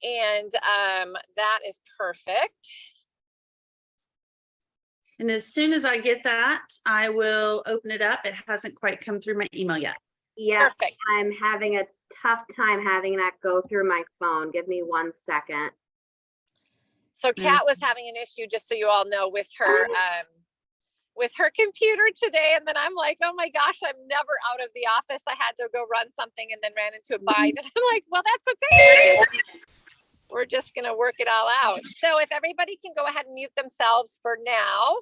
And that is perfect. And as soon as I get that, I will open it up. It hasn't quite come through my email yet. Yeah, Perfect. I'm having a tough time having that go through my phone. Give me 1 second. So Kat was having an issue, just so you all know, with her computer today. And then I'm like, oh my gosh, I'm never out of the office. I had to go run something and then ran into a bind. And I'm like, well, that's okay. We're just going to work it all out. So if everybody can go ahead and mute themselves for now,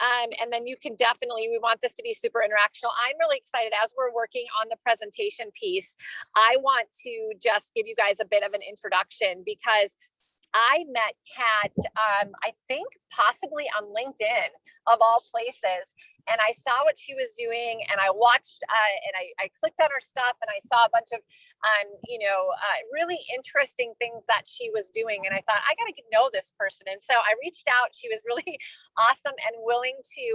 and then you can definitely, we want this to be super interactional. I'm really excited as we're working on the presentation piece. I want to just give you guys a bit of an introduction because I met Kat, I think possibly on LinkedIn of all places. And I saw what she was doing and I watched and I clicked on her stuff and I saw a bunch of, really interesting things that she was doing. And I thought, I got to know this person. And so I reached out. She was really awesome and willing to,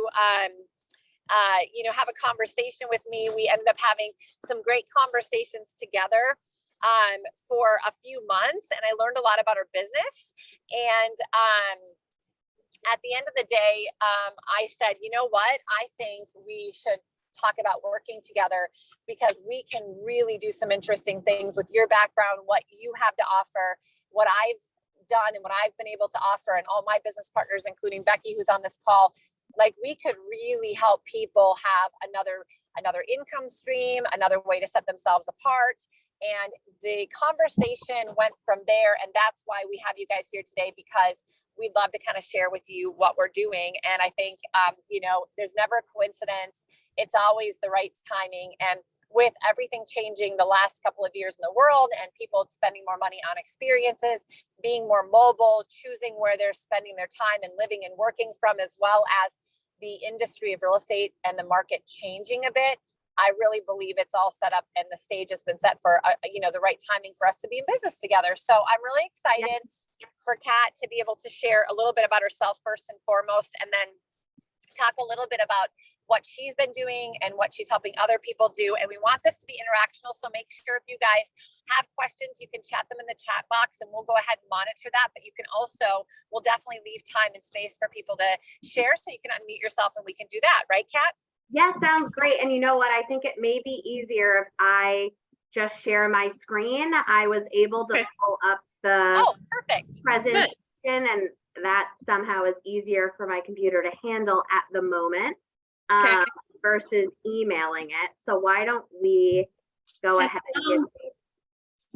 have a conversation with me. We ended up having some great conversations together for a few months, and I learned a lot about her business. And at the end of the day, I said, you know what? I think we should talk about working together because we can really do some interesting things with your background, what you have to offer, what I've done and what I've been able to offer, and all my business partners, including Becky, who's on this call. Like, we could really help people have another income stream, another way to set themselves apart. And the conversation went from there. And that's why we have you guys here today, because we'd love to kind of share with you what we're doing. And I think, there's never a coincidence. It's always the right timing. And with everything changing the last couple of years in the world and people spending more money on experiences, being more mobile, choosing where they're spending their time and living and working from, as well as the industry of real estate and the market changing a bit, I really believe it's all set up and the stage has been set for, the right timing for us to be in business together. So I'm really excited for Kat to be able to share a little bit about herself first and foremost, and then talk a little bit about what she's been doing and what she's helping other people do. And we want this to be interactional. So make sure if you guys have questions, you can chat them in the chat box and we'll go ahead and monitor that. But you can also, we'll definitely leave time and space for people to share, so you can unmute yourself and we can do that. Right, Kat? Yeah, sounds great. And you know what? I think it may be easier if I just share my screen. I was able to pull up the perfect presentation, and that somehow is easier for my computer to handle at the moment versus emailing it. So why don't we go ahead and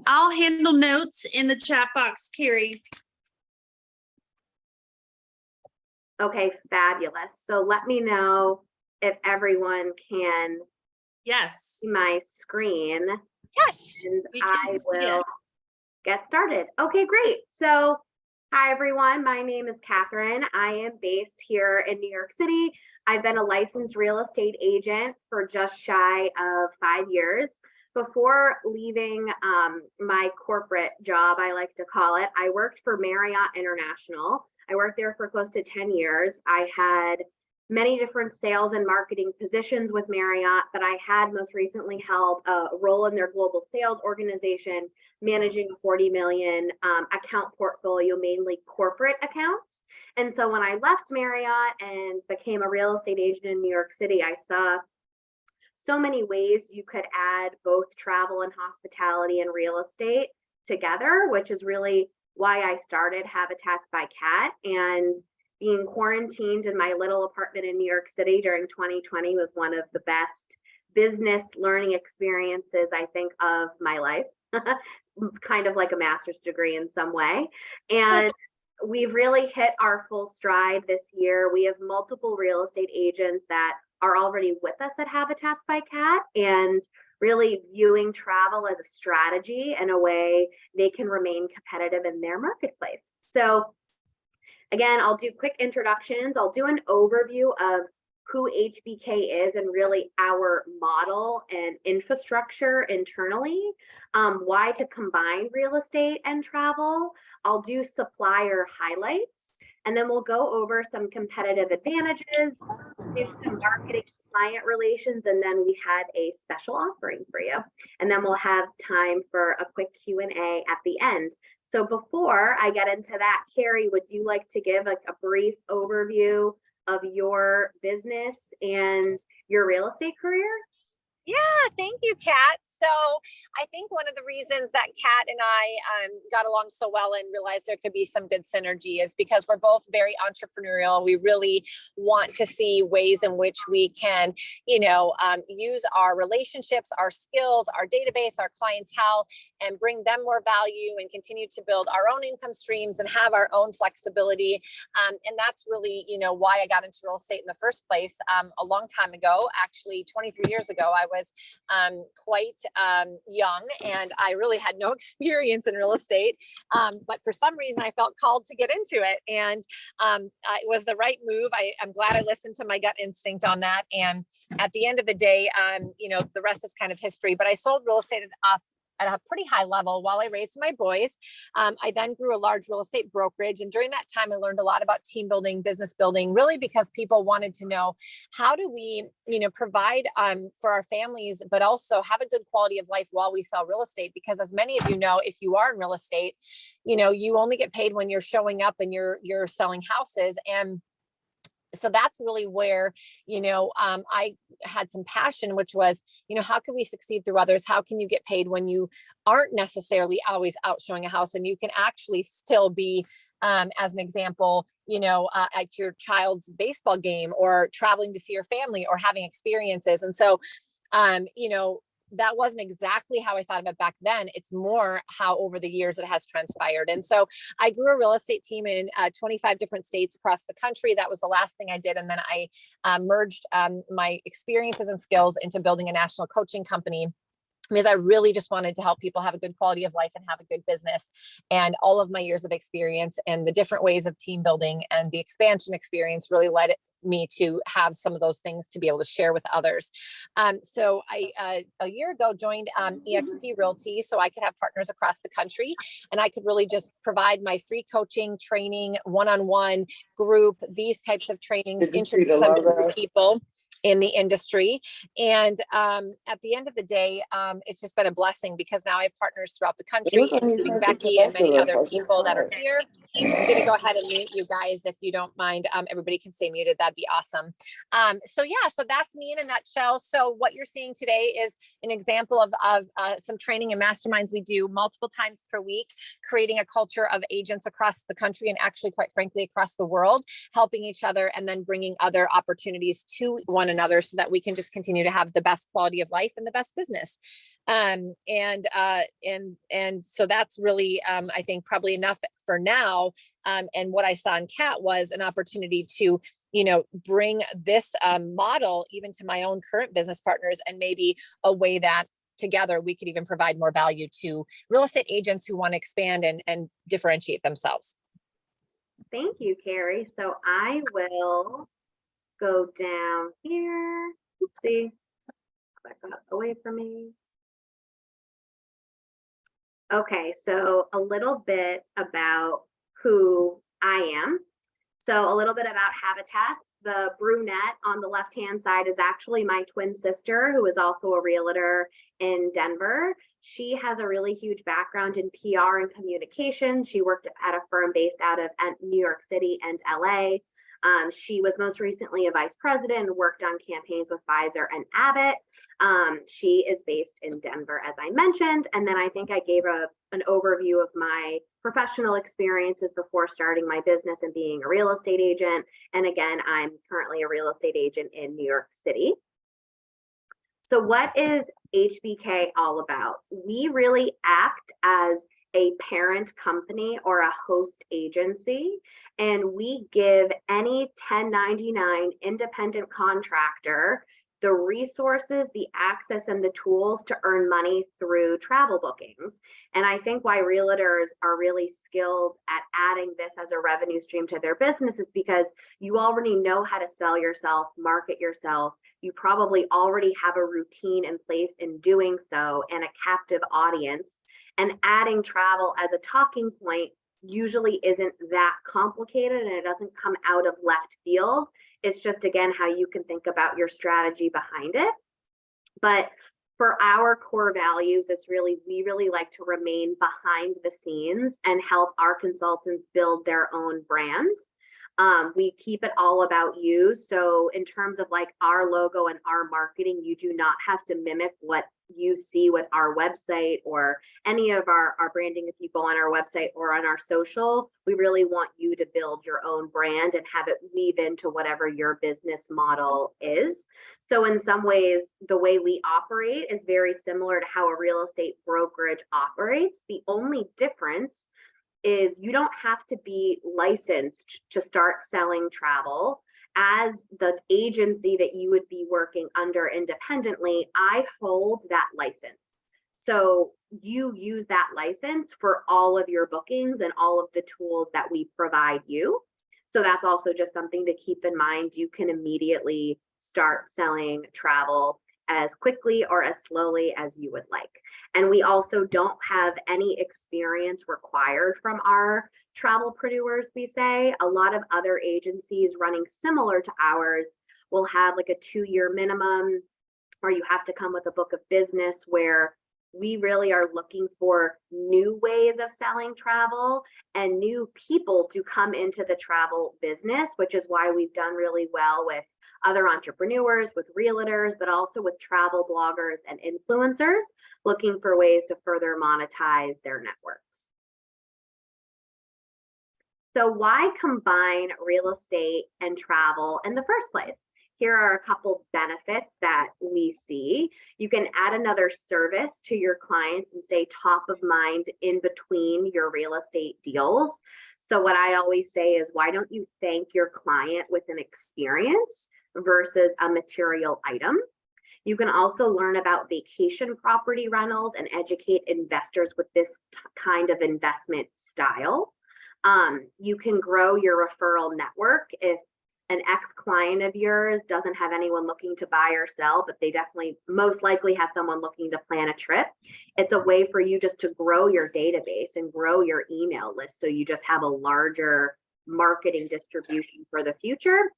I'll handle notes in the chat box, Cari. Okay, fabulous. So let me know if everyone can see my screen. Yes. And I will get started. Okay, great. So hi, everyone. My name is Catherine. I am based here in New York City. I've been a licensed real estate agent for just shy of 5 years. Before leaving my corporate job, I like to call it, I worked for Marriott International. I worked there for close to 10 years. I had many different sales and marketing positions with Marriott, but I had most recently held a role in their global sales organization, managing a 40 million account portfolio, mainly corporate accounts. And so when I left Marriott and became a real estate agent in New York City, I saw so many ways you could add both travel and hospitality and real estate together, which is really why I started Habitats by Cat. And being quarantined in my little apartment in New York City during 2020 was one of the best business learning experiences, I think, of my life. Kind of like a master's degree in some way. And we've really hit our full stride this year. We have multiple real estate agents that are already with us at Habitats by Cat and really viewing travel as a strategy and a way they can remain competitive in their marketplace. So again, I'll do quick introductions. I'll do an overview of who HBK is and really our model and infrastructure internally, why to combine real estate and travel. I'll do supplier highlights, and then we'll go over some competitive advantages, do some marketing client relations, and then we had a special offering for you. And then we'll have time for a quick Q&A at the end. So before I get into that, Cari, would you like to give like a brief overview of your business and your real estate career? Yeah, thank you, Kat. So I think one of the reasons that Kat and I got along so well and realized there could be some good synergy is because we're both very entrepreneurial. We really want to see ways in which we can, use our relationships, our skills, our database, our clientele, and bring them more value and continue to build our own income streams and have our own flexibility. And that's really, why I got into real estate in the first place. A long time ago, actually 23 years ago, I was quite young and I really had no experience in real estate. But for some reason I felt called to get into it, and it was the right move. I'm glad I listened to my gut instinct on that. And at the end of the day, the rest is kind of history, but I sold real estate at a pretty high level while I raised my boys. I then grew a large real estate brokerage. And during that time, I learned a lot about team building, business building, really because people wanted to know, how do we, provide for our families, but also have a good quality of life while we sell real estate? Because as many of you know, if you are in real estate, you only get paid when you're showing up and you're selling houses. And so that's really where, I had some passion, which was, how can we succeed through others? How can you get paid when you aren't necessarily always out showing a house, and you can actually still be, as an example, at your child's baseball game or traveling to see your family or having experiences. And so, that wasn't exactly how I thought of it back then. It's more how over the years it has transpired. And so I grew a real estate team in 25 different states across the country. That was the last thing I did. And then I merged my experiences and skills into building a national coaching company, because I really just wanted to help people have a good quality of life and have a good business. And all of my years of experience and the different ways of team building and the expansion experience really led me to have some of those things to be able to share with others. So I, a year ago, joined eXp Realty so I could have partners across the country, and I could really just provide my free coaching, training, one-on-one, group, these types of trainings, introduce them to people in the industry. And at the end of the day, it's just been a blessing, because now I have partners throughout the country, including Becky and many other people that are here. I'm going to go ahead and mute you guys if you don't mind. Everybody can stay muted. That'd be awesome. So that's me in a nutshell. So what you're seeing today is an example of some training and masterminds we do multiple times per week, creating a culture of agents across the country and actually, quite frankly, across the world, helping each other and then bringing other opportunities to one another so that we can just continue to have the best quality of life and the best business. And so that's really, I think, probably enough for now. And what I saw in Kat was an opportunity to, bring this model even to my own current business partners, and maybe a way that together we could even provide more value to real estate agents who want to expand and differentiate themselves. Thank you, Cari. So I will go down here. Oopsie. That got away from me. Okay, so a little bit about who I am. So a little bit about Habitat. The brunette on the left-hand side is actually my twin sister, who is also a realtor in Denver. She has a really huge background in PR and communications. She worked at a firm based out of New York City and LA. She was most recently a vice president and worked on campaigns with Pfizer and Abbott. She is based in Denver, as I mentioned. And then I think I gave an overview of my professional experiences before starting my business and being a real estate agent. And again, I'm currently a real estate agent in New York City. So what is HBK all about? We really act as a parent company or a host agency, and we give any 1099 independent contractor the resources, the access, and the tools to earn money through travel bookings. And I think why realtors are really skilled at adding this as a revenue stream to their business is because you already know how to sell yourself, market yourself. You probably already have a routine in place in doing so and a captive audience. And adding travel as a talking point usually isn't that complicated, and it doesn't come out of left field. It's just, again, how you can think about your strategy behind it. But For our core values, we really like to remain behind the scenes and help our consultants build their own brands. We keep it all about you. So in terms of like our logo and our marketing, you do not have to mimic what you see with our website or any of our branding. If you go on our website or on our social, we really want you to build your own brand and have it weave into whatever your business model is. So in some ways, the way we operate is very similar to how a real estate brokerage operates. The only difference is you don't have to be licensed to start selling travel. As the agency that you would be working under independently, I hold that license. So you use that license for all of your bookings and all of the tools that we provide you. So that's also just something to keep in mind. You can immediately start selling travel as quickly or as slowly as you would like. And we also don't have any experience required from our travelpreneurs, we say. A lot of other agencies running similar to ours will have like a 2-year minimum, or you have to come with a book of business, where we really are looking for new ways of selling travel and new people to come into the travel business, which is why we've done really well with other entrepreneurs, with realtors, but also with travel bloggers and influencers looking for ways to further monetize their networks. So why combine real estate and travel in the first place? Here are a couple benefits that we see. You can add another service to your clients and stay top of mind in between your real estate deals. So what I always say is, why don't you thank your client with an experience versus a material item? You can also learn about vacation property rentals and educate investors with this kind of investment style. You can grow your referral network. If an ex-client of yours doesn't have anyone looking to buy or sell, but they definitely most likely have someone looking to plan a trip, it's a way for you just to grow your database and grow your email list, so you just have a larger marketing distribution for the future.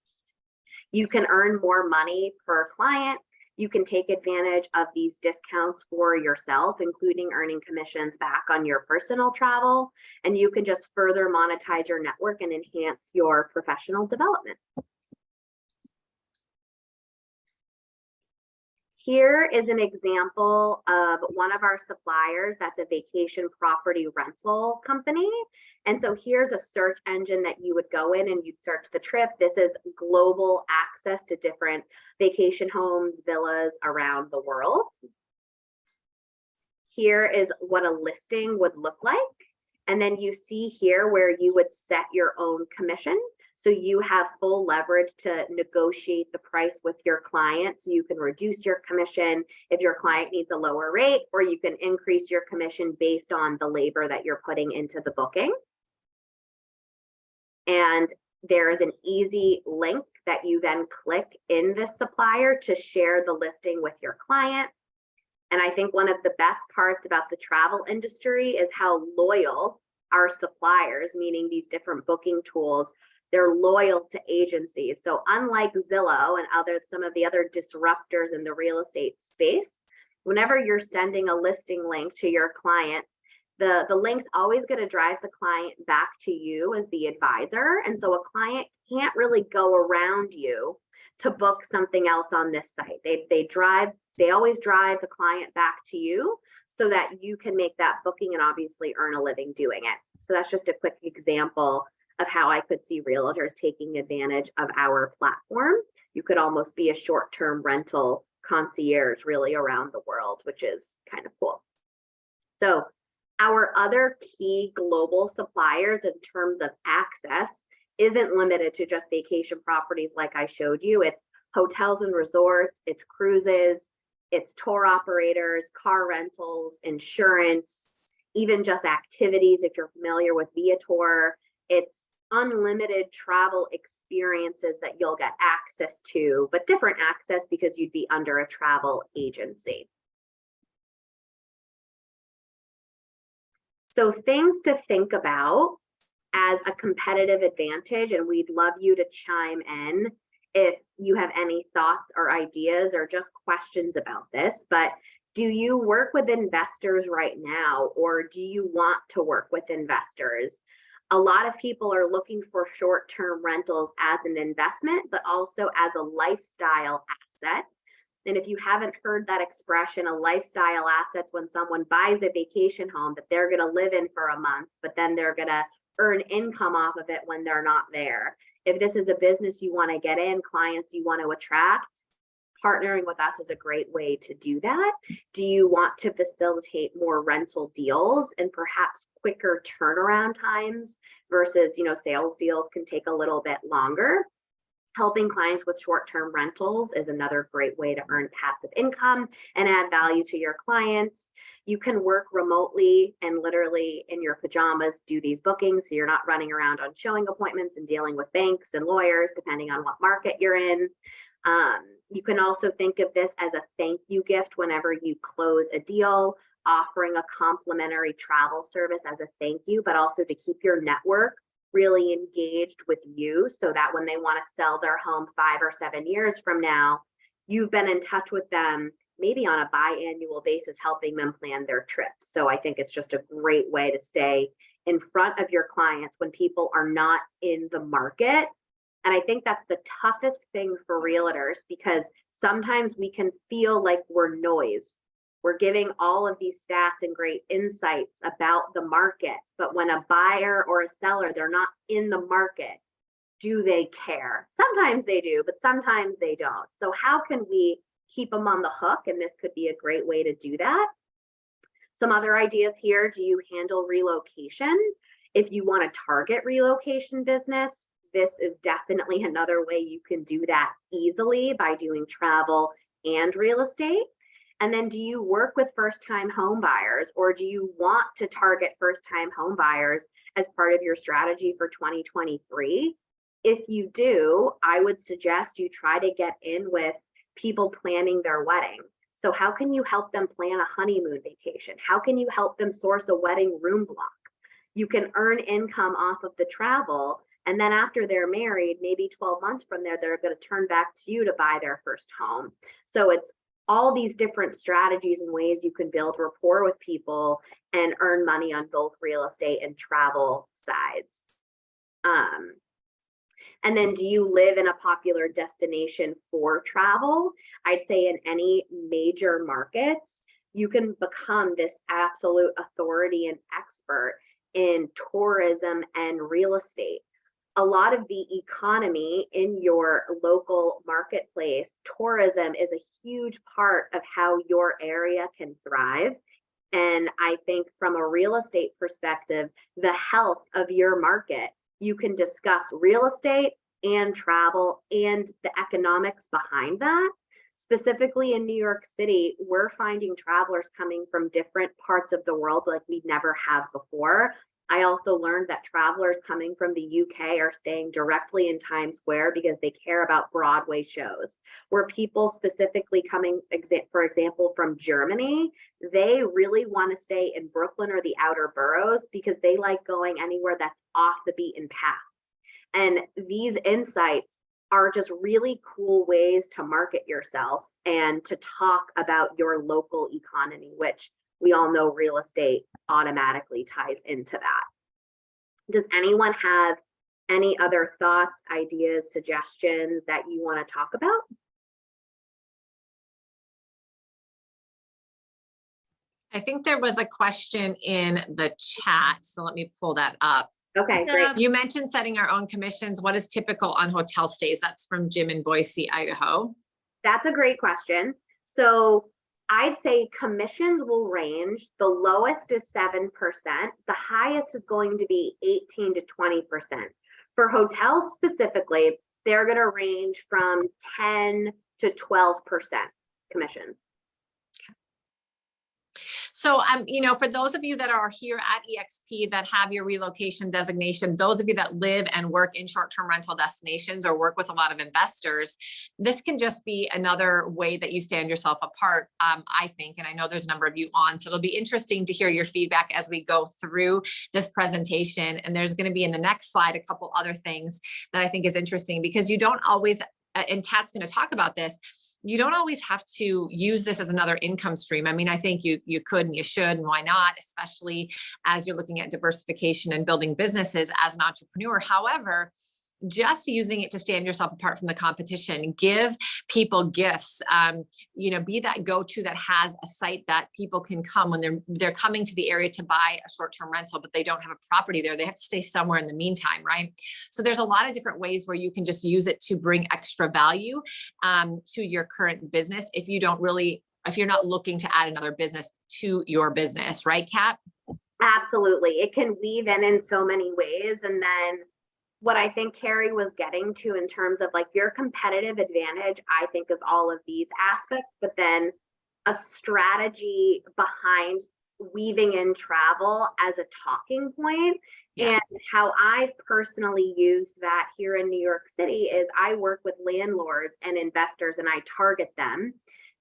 You can earn more money per client. You can take advantage of these discounts for yourself, including earning commissions back on your personal travel. And you can just further monetize your network and enhance your professional development. Here is an example of one of our suppliers that's a vacation property rental company. And so here's a search engine that you would go in and you'd search the trip. This is global access to different vacation homes, villas around the world. Here is what a listing would look like. And then you see here where you would set your own commission. So you have full leverage to negotiate the price with your client. So you can reduce your commission if your client needs a lower rate, or you can increase your commission based on the labor that you're putting into the booking. And there is an easy link that you then click in this supplier to share the listing with your client. And I think one of the best parts about the travel industry is how loyal our suppliers, meaning these different booking tools, they're loyal to agencies. So unlike Zillow and some of the other disruptors in the real estate space, whenever you're sending a listing link to your client, the link's always going to drive the client back to you as the advisor. And so a client can't really go around you to book something else on this site. They always drive the client back to you so that you can make that booking and obviously earn a living doing it. So that's just a quick example of how I could see realtors taking advantage of our platform. You could almost be a short-term rental concierge really around the world, which is kind of cool. So our other key global suppliers in terms of access isn't limited to just vacation properties like I showed you. It's hotels and resorts, it's cruises, it's tour operators, car rentals, insurance, even just activities if you're familiar with Viator. It's unlimited travel experiences that you'll get access to, but different access because you'd be under a travel agency. So things to think about as a competitive advantage, and we'd love you to chime in if you have any thoughts or ideas or just questions about this, but Do you work with investors right now, or do you want to work with investors? A lot of people are looking for short-term rentals as an investment, but also as a lifestyle asset. And if you haven't heard that expression, a lifestyle asset, when someone buys a vacation home that they're going to live in for a month, but then they're going to earn income off of it when they're not there. If this is a business you want to get in, clients you want to attract, partnering with us is a great way to do that. Do you want to facilitate more rental deals and perhaps quicker turnaround times versus, sales deals can take a little bit longer? Helping clients with short-term rentals is another great way to earn passive income and add value to your clients. You can work remotely and literally in your pajamas do these bookings, so you're not running around on showing appointments and dealing with banks and lawyers, depending on what market you're in. You can also think of this as a thank you gift whenever you close a deal, offering a complimentary travel service as a thank you, but also to keep your network really engaged with you so that when they want to sell their home 5 or 7 years from now, you've been in touch with them, maybe on a biannual basis, helping them plan their trips. So I think it's just a great way to stay in front of your clients when people are not in the market. And I think that's the toughest thing for realtors, because sometimes we can feel like we're noise. We're giving all of these stats and great insights about the market, but when a buyer or a seller, they're not in the market, do they care? Sometimes they do, but sometimes they don't. So how can we keep them on the hook? And this could be a great way to do that. Some other ideas here. Do you handle relocation? If you want to target relocation business, this is definitely another way you can do that easily by doing travel and real estate. And then do you work with first-time home buyers, or do you want to target first-time home buyers as part of your strategy for 2023? If you do, I would suggest you try to get in with people planning their wedding. So how can you help them plan a honeymoon vacation? How can you help them source a wedding room block? You can earn income off of the travel, and then after they're married, maybe 12 months from there, they're going to turn back to you to buy their first home. So it's all these different strategies and ways you can build rapport with people and earn money on both real estate and travel sides. And then do you live in a popular destination for travel? I'd say in any major markets, you can become this absolute authority and expert in tourism and real estate. A lot of the economy in your local marketplace, tourism is a huge part of how your area can thrive. And I think from a real estate perspective, the health of your market, you can discuss real estate and travel and the economics behind that. Specifically in New York City, we're finding travelers coming from different parts of the world like we never have before. I also learned that travelers coming from the UK are staying directly in Times Square because they care about Broadway shows. Where people specifically coming, for example, from Germany, they really want to stay in Brooklyn or the outer boroughs because they like going anywhere that's off the beaten path. And these insights are just really cool ways to market yourself and to talk about your local economy, which we all know real estate automatically ties into that. Does anyone have any other thoughts, ideas, suggestions that you want to talk about? I think there was a question in the chat, so let me pull that up. Okay, great. You mentioned setting our own commissions. What is typical on hotel stays? That's from Jim in Boise, Idaho. That's a great question. So I'd say commissions will range. The lowest is 7%. The highest is going to be 18 to 20%. For hotels specifically, they're going to range from 10 to 12% commissions. So, for those of you that are here at EXP that have your relocation designation, those of you that live and work in short-term rental destinations or work with a lot of investors, this can just be another way that you stand yourself apart, I think. And I know there's a number of you on, so it'll be interesting to hear your feedback as we go through this presentation. And there's going to be in the next slide a couple other things that I think is interesting, because you don't always, and Kat's going to talk about this, you don't always have to use this as another income stream. I mean, I think you could and you should, and why not, especially as you're looking at diversification and building businesses as an entrepreneur. However, just using it to stand yourself apart from the competition, give people gifts, be that go-to that has a site that people can come when they're coming to the area to buy a short-term rental, but they don't have a property there. They have to stay somewhere in the meantime, right? So there's a lot of different ways where you can just use it to bring extra value to your current business if you're not looking to add another business to your business, right, Kat? Absolutely. It can weave in so many ways. And then what I think Cari was getting to in terms of like your competitive advantage, I think is all of these aspects, but then a strategy behind weaving in travel as a talking point. Yeah. And how I've personally used that here in New York City is I work with landlords and investors and I target them.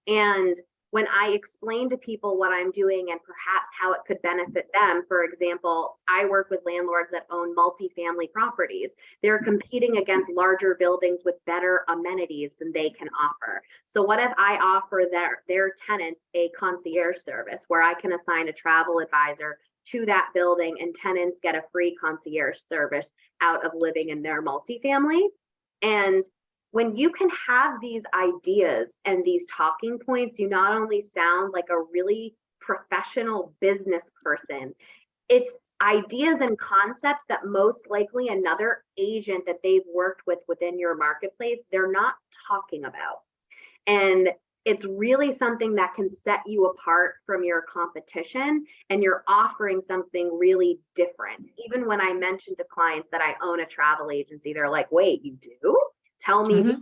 And when I explain to people what I'm doing and perhaps how it could benefit them, for example, I work with landlords that own multifamily properties. They're competing against larger buildings with better amenities than they can offer. So what if I offer their tenants a concierge service where I can assign a travel advisor to that building and tenants get a free concierge service out of living in their multifamily? And when you can have these ideas and these talking points, you not only sound like a really professional business person, it's ideas and concepts that most likely another agent that they've worked with within your marketplace, they're not talking about. And it's really something that can set you apart from your competition, and you're offering something really different. Even when I mention to clients that I own a travel agency, they're like, wait, you do? Tell me. Mm-hmm.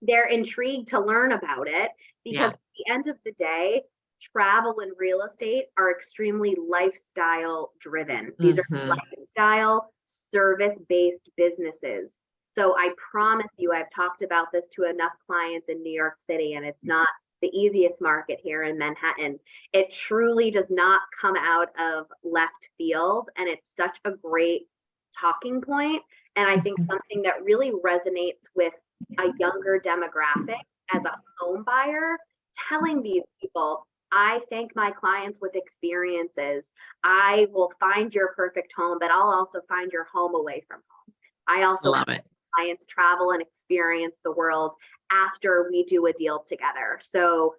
They're intrigued to learn about it because at the end of the day, travel and real estate are extremely lifestyle driven. These are lifestyle service-based businesses. So I promise you, I've talked about this to enough clients in New York City, and it's not the easiest market here in Manhattan. It truly does not come out of left field, and it's such a great talking point. And I think something that really resonates with a younger demographic as a home buyer, telling these people, I thank my clients with experiences. I will find your perfect home, but I'll also find your home away from home. I also love it. Clients travel and experience the world after we do a deal together. So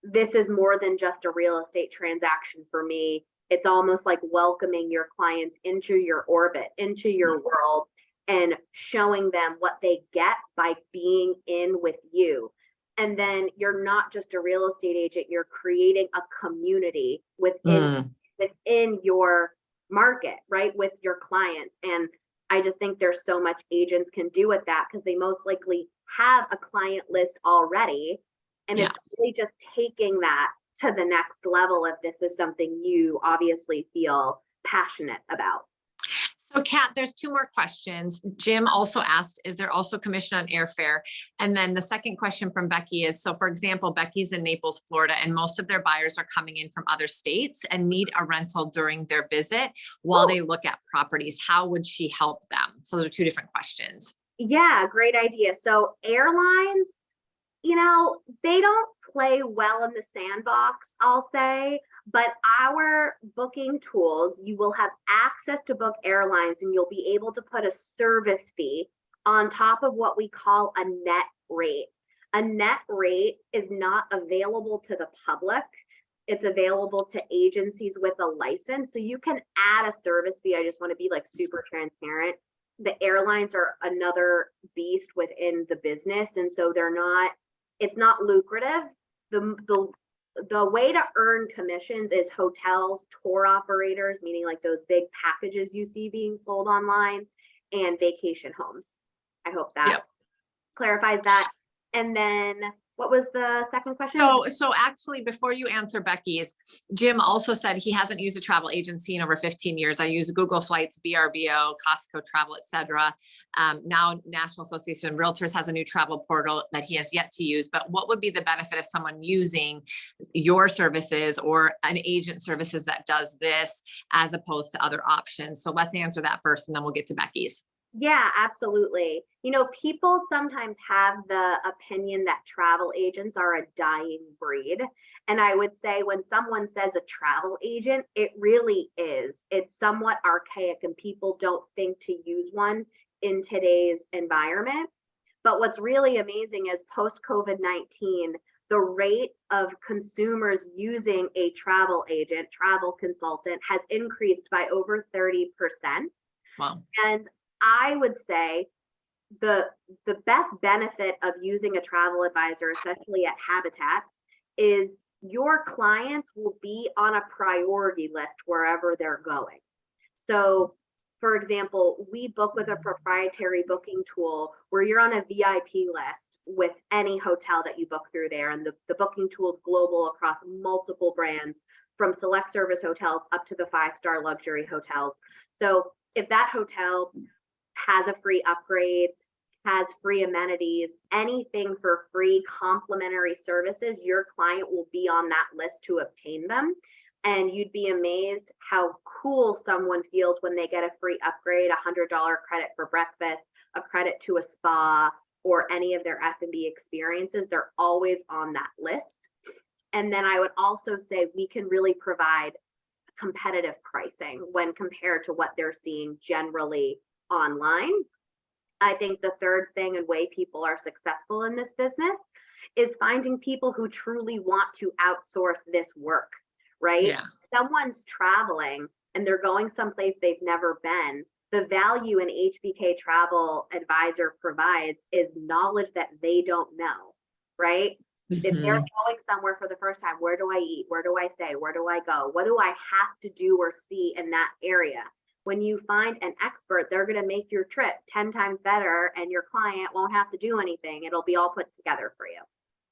this is more than just a real estate transaction for me. It's almost like welcoming your clients into your orbit, into your world, and showing them what they get by being in with you. And then you're not just a real estate agent, you're creating a community within your market, right? With your clients. And I just think there's so much agents can do with that because they most likely have a client list already. And it's really just taking that to the next level if this is something you obviously feel passionate about. So Kat, there's two more questions. Jim also asked, is there also commission on airfare? And then the second question from Becky is, so for example, Becky's in Naples, Florida, and most of their buyers are coming in from other states and need a rental during their visit while they look at properties. How would she help them? So those are two different questions. Yeah, great idea. So airlines, they don't play well in the sandbox, I'll say, but our booking tools, you will have access to book airlines and you'll be able to put a service fee on top of what we call a net rate. A net rate is not available to the public. It's available to agencies with a license. So you can add a service fee. I just want to be like super transparent. The airlines are another beast within the business. And so it's not lucrative. The way to earn commissions is hotels, tour operators, meaning like those big packages you see being sold online, and vacation homes. I hope that clarifies that. And then what was the second question? So actually, before you answer Becky's, Jim also said he hasn't used a travel agency in over 15 years. I use Google Flights, VRBO, Costco Travel, etc. Now National Association of Realtors has a new travel portal that he has yet to use. But what would be the benefit of someone using your services or an agent services that does this as opposed to other options? So let's answer that first, and then we'll get to Becky's. Yeah, absolutely. You know, people sometimes have the opinion that travel agents are a dying breed. And I would say when someone says a travel agent, it really is. It's somewhat archaic and people don't think to use one in today's environment. But what's really amazing is post COVID-19, the rate of consumers using a travel agent, travel consultant has increased by over 30%. Wow. And I would say the the best benefit of using a travel advisor, especially at Habitats, is your clients will be on a priority list wherever they're going. So, for example, we book with a proprietary booking tool where you're on a VIP list with any hotel that you book through there. And the booking tool is global across multiple brands from select service hotels up to the 5-star luxury hotels. So if that hotel has a free upgrade, has free amenities, anything for free complimentary services, your client will be on that list to obtain them. And you'd be amazed how cool someone feels when they get a free upgrade, $100 credit for breakfast, a credit to a spa, or any of their F&B experiences. They're always on that list. And then I would also say we can really provide competitive pricing when compared to what they're seeing generally online. I think the third thing and way people are successful in this business is finding people who truly want to outsource this work, right? Yeah. Someone's traveling and they're going someplace they've never been. The value an HBK travel advisor provides is knowledge that they don't know, right? If they're going somewhere for the first time, where do I eat? Where do I stay? Where do I go? What do I have to do or see in that area? When you find an expert, they're going to make your trip 10 times better and your client won't have to do anything. It'll be all put together for you.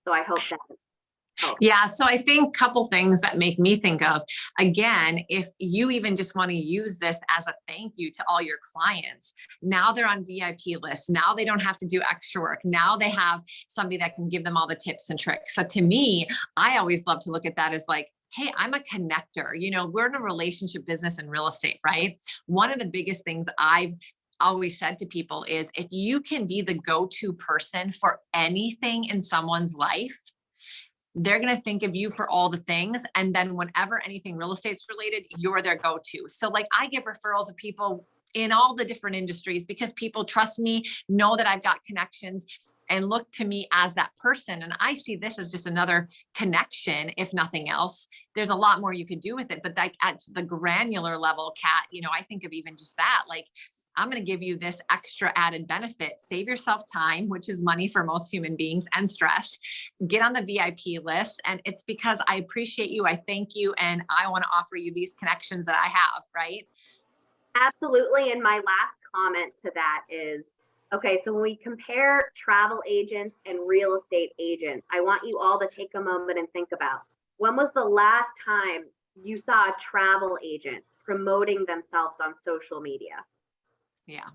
So I hope that helps. Yeah. So I think a couple things that make me think of, again, if you even just want to use this as a thank you to all your clients, now they're on VIP lists. Now they don't have to do extra work. Now they have somebody that can give them all the tips and tricks. So to me, I always love to look at that as like, hey, I'm a connector. You know, we're in a relationship business in real estate, right? One of the biggest things I've always said to people is if you can be the go-to person for anything in someone's life, they're going to think of you for all the things. And then whenever anything real estate's related, you're their go-to. So like I give referrals of people in all the different industries because people trust me, know that I've got connections and look to me as that person. And I see this as just another connection, if nothing else. There's a lot more you could do with it, but like at the granular level, Kat, you know, I think of even just that, like, I'm going to give you this extra added benefit, save yourself time, which is money for most human beings, and stress, get on the VIP list. And it's because I appreciate you. I thank you. And I want to offer you these connections that I have, right? Absolutely. And my last comment to that is, okay, so when we compare travel agents and real estate agents, I want you all to take a moment and think about, when was the last time you saw a travel agent promoting themselves on social media? Yeah.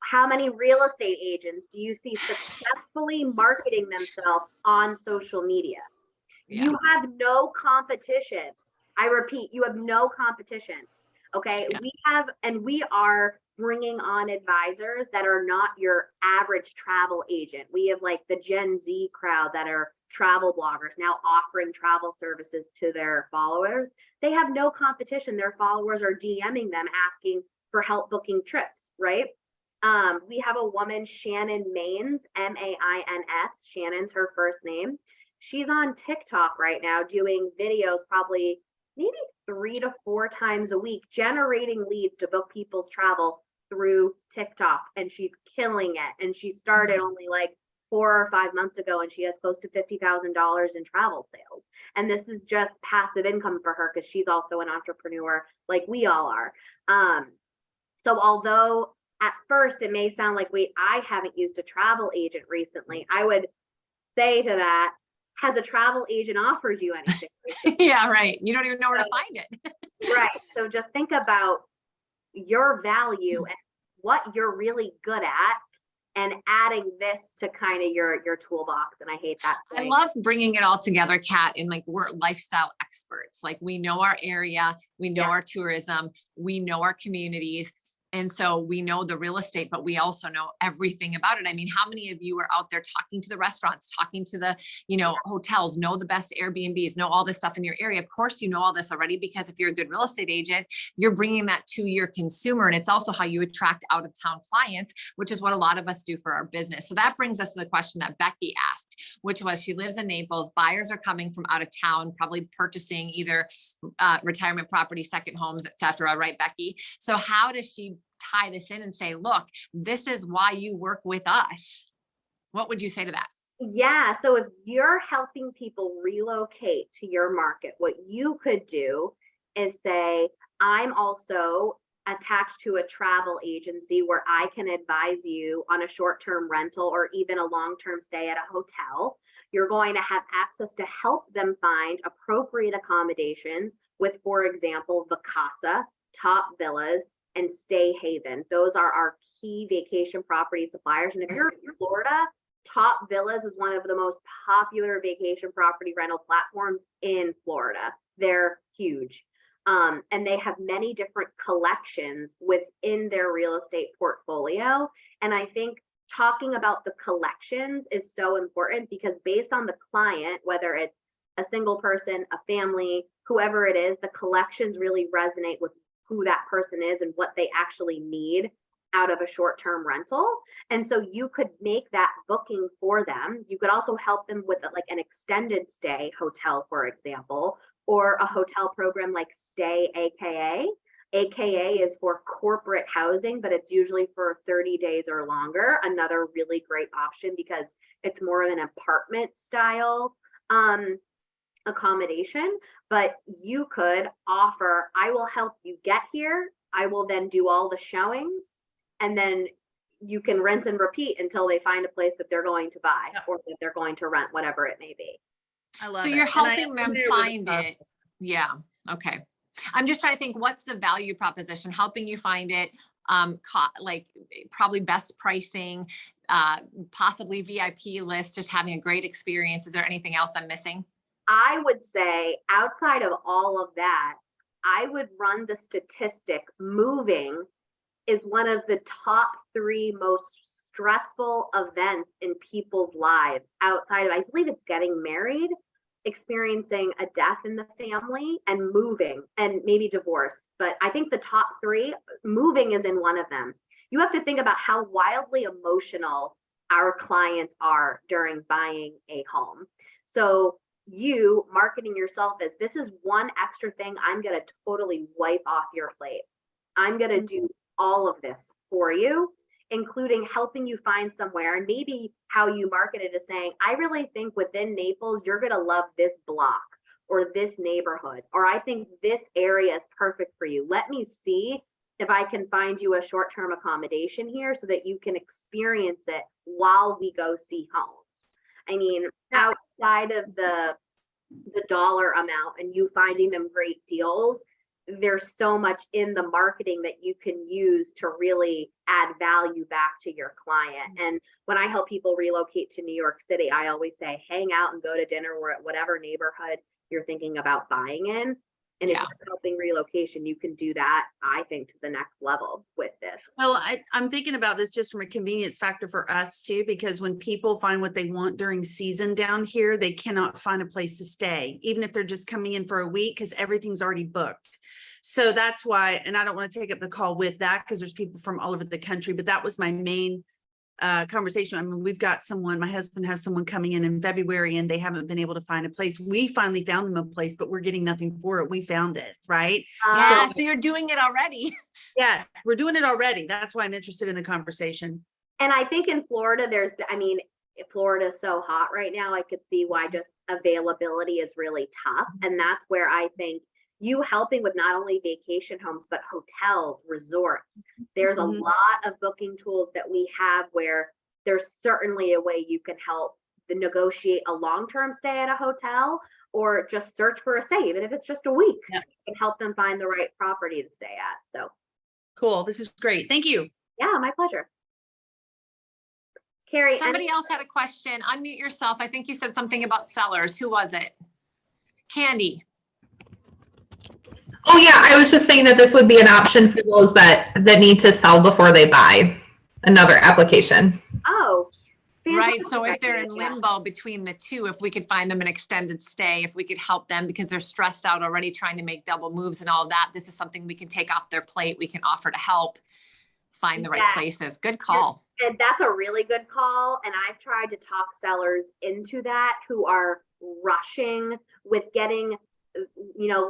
How many real estate agents do you see successfully marketing themselves on social media? Yeah. You have no competition. I repeat, you have no competition. Okay. Yeah. We are bringing on advisors that are not your average travel agent. We have like the Gen Z crowd that are travel bloggers now offering travel services to their followers. They have no competition. Their followers are DMing them asking for help booking trips, right? We have a woman, Shannon Maines, M-A-I-N-S. Shannon's her first name. She's on TikTok right now doing videos probably maybe 3 to 4 times a week, generating leads to book people's travel through TikTok. And she's killing it. And she started only like 4 or 5 months ago, and she has close to $50,000 in travel sales. And this is just passive income for her because she's also an entrepreneur like we all are. So although at first it may sound like, wait, I haven't used a travel agent recently, I would say to that, has a travel agent offered you anything recently? Yeah, right. You don't even know where to find it. Right. So just think about your value and what you're really good at and adding this to kind of your toolbox. And I hate that thing. I love bringing it all together, Kat, and like we're lifestyle experts. Like we know our area, we know our tourism, we know our communities. And so we know the real estate, but we also know everything about it. I mean, how many of you are out there talking to the restaurants, talking to the, hotels, know the best Airbnbs, know all this stuff in your area? Of course, you know all this already, because if you're a good real estate agent, you're bringing that to your consumer. And it's also how you attract out of town clients, which is what a lot of us do for our business. So that brings us to the question that Becky asked, which was, she lives in Naples. Buyers are coming from out of town, probably purchasing either retirement property, second homes, et cetera. Right, Becky? So how does she tie this in and say, look, this is why you work with us? What would you say to that? Yeah. So if you're helping people relocate to your market, what you could do is say, I'm also attached to a travel agency where I can advise you on a short-term rental or even a long-term stay at a hotel. You're going to have access to help them find appropriate accommodations with, for example, Vacasa, Top Villas, and Stay Haven. Those are our key vacation property suppliers. And if you're in Florida, Top Villas is one of the most popular vacation property rental platforms in Florida. They're huge. And they have many different collections within their real estate portfolio. And I think talking about the collections is so important, because based on the client, whether it's a single person, a family, whoever it is, the collections really resonate with who that person is and what they actually need out of a short-term rental. And so you could make that booking for them. You could also help them with like an extended stay hotel, for example, or a hotel program like Stay AKA. AKA is for corporate housing, but it's usually for 30 days or longer. Another really great option, because it's more of an apartment style accommodation. But you could offer, I will help you get here. I will then do all the showings, and then you can rinse and repeat until they find a place that they're going to buy or that they're going to rent, whatever it may be. I love So it. you're And I helping them agree with find it. Yeah. Okay. I'm just trying to think, what's the value proposition? Helping you find it, like probably best pricing, possibly VIP list, just having a great experience. Is there anything else I'm missing? I would say outside of all of that, I would run the statistic. Moving is one of the top 3 most stressful events in people's lives outside of, I believe it's getting married, experiencing a death in the family, and moving, and maybe divorce. But I think the top 3, moving is in one of them. You have to think about how wildly emotional our clients are during buying a home. So you marketing yourself as, this is one extra thing I'm going to totally wipe off your plate. I'm going to do all of this for you, including helping you find somewhere. And maybe how you market it is saying, I really think within Naples, you're going to love this block or this neighborhood, or I think this area is perfect for you. Let me see if I can find you a short-term accommodation here so that you can experience it while we go see homes. I mean, outside of the dollar amount and you finding them great deals, there's so much in the marketing that you can use to really add value back to your client. And when I help people relocate to New York City, I always say, hang out and go to dinner or at whatever neighborhood you're thinking about buying in. And if you're helping relocation, you can do that, I think, to the next level with this. Well, I'm thinking about this just from a convenience factor for us too, because when people find what they want during season down here, they cannot find a place to stay, even if they're just coming in for a week, because everything's already booked. So that's why, and I don't want to take up the call with that because there's people from all over the country, but that was my main conversation. I mean, we've got someone, my husband has someone coming in February and they haven't been able to find a place. We finally found them a place, but we're getting nothing for it. We found it, right? Yeah, so you're doing it already. Yeah, we're doing it already. That's why I'm interested in the conversation. And I think in Florida, Florida is so hot right now. I could see why just availability is really tough. And that's where I think you helping with not only vacation homes, but hotels, resorts. There's a lot of booking tools that we have where there's certainly a way you can help negotiate a long-term stay at a hotel or just search for a stay, even if it's just a week. You can help them find the right property to stay at. So cool. This is great. Thank you. Yeah, my pleasure. Cari, somebody else had a question. Unmute yourself. I think you said something about sellers. Who was it? Candy. Oh yeah, I I was just saying that this would be an option for those that need to sell before they buy another application. Oh, Right. So if fantastic they're in idea. Yeah. limbo between the two, if we could find them an extended stay, if we could help them because they're stressed out already trying to make double moves and all of that, this is something we can take off their plate. We can offer to help find the right Yes. places. Good call. And that's a really good call. And I've tried to talk sellers into that who are rushing with getting,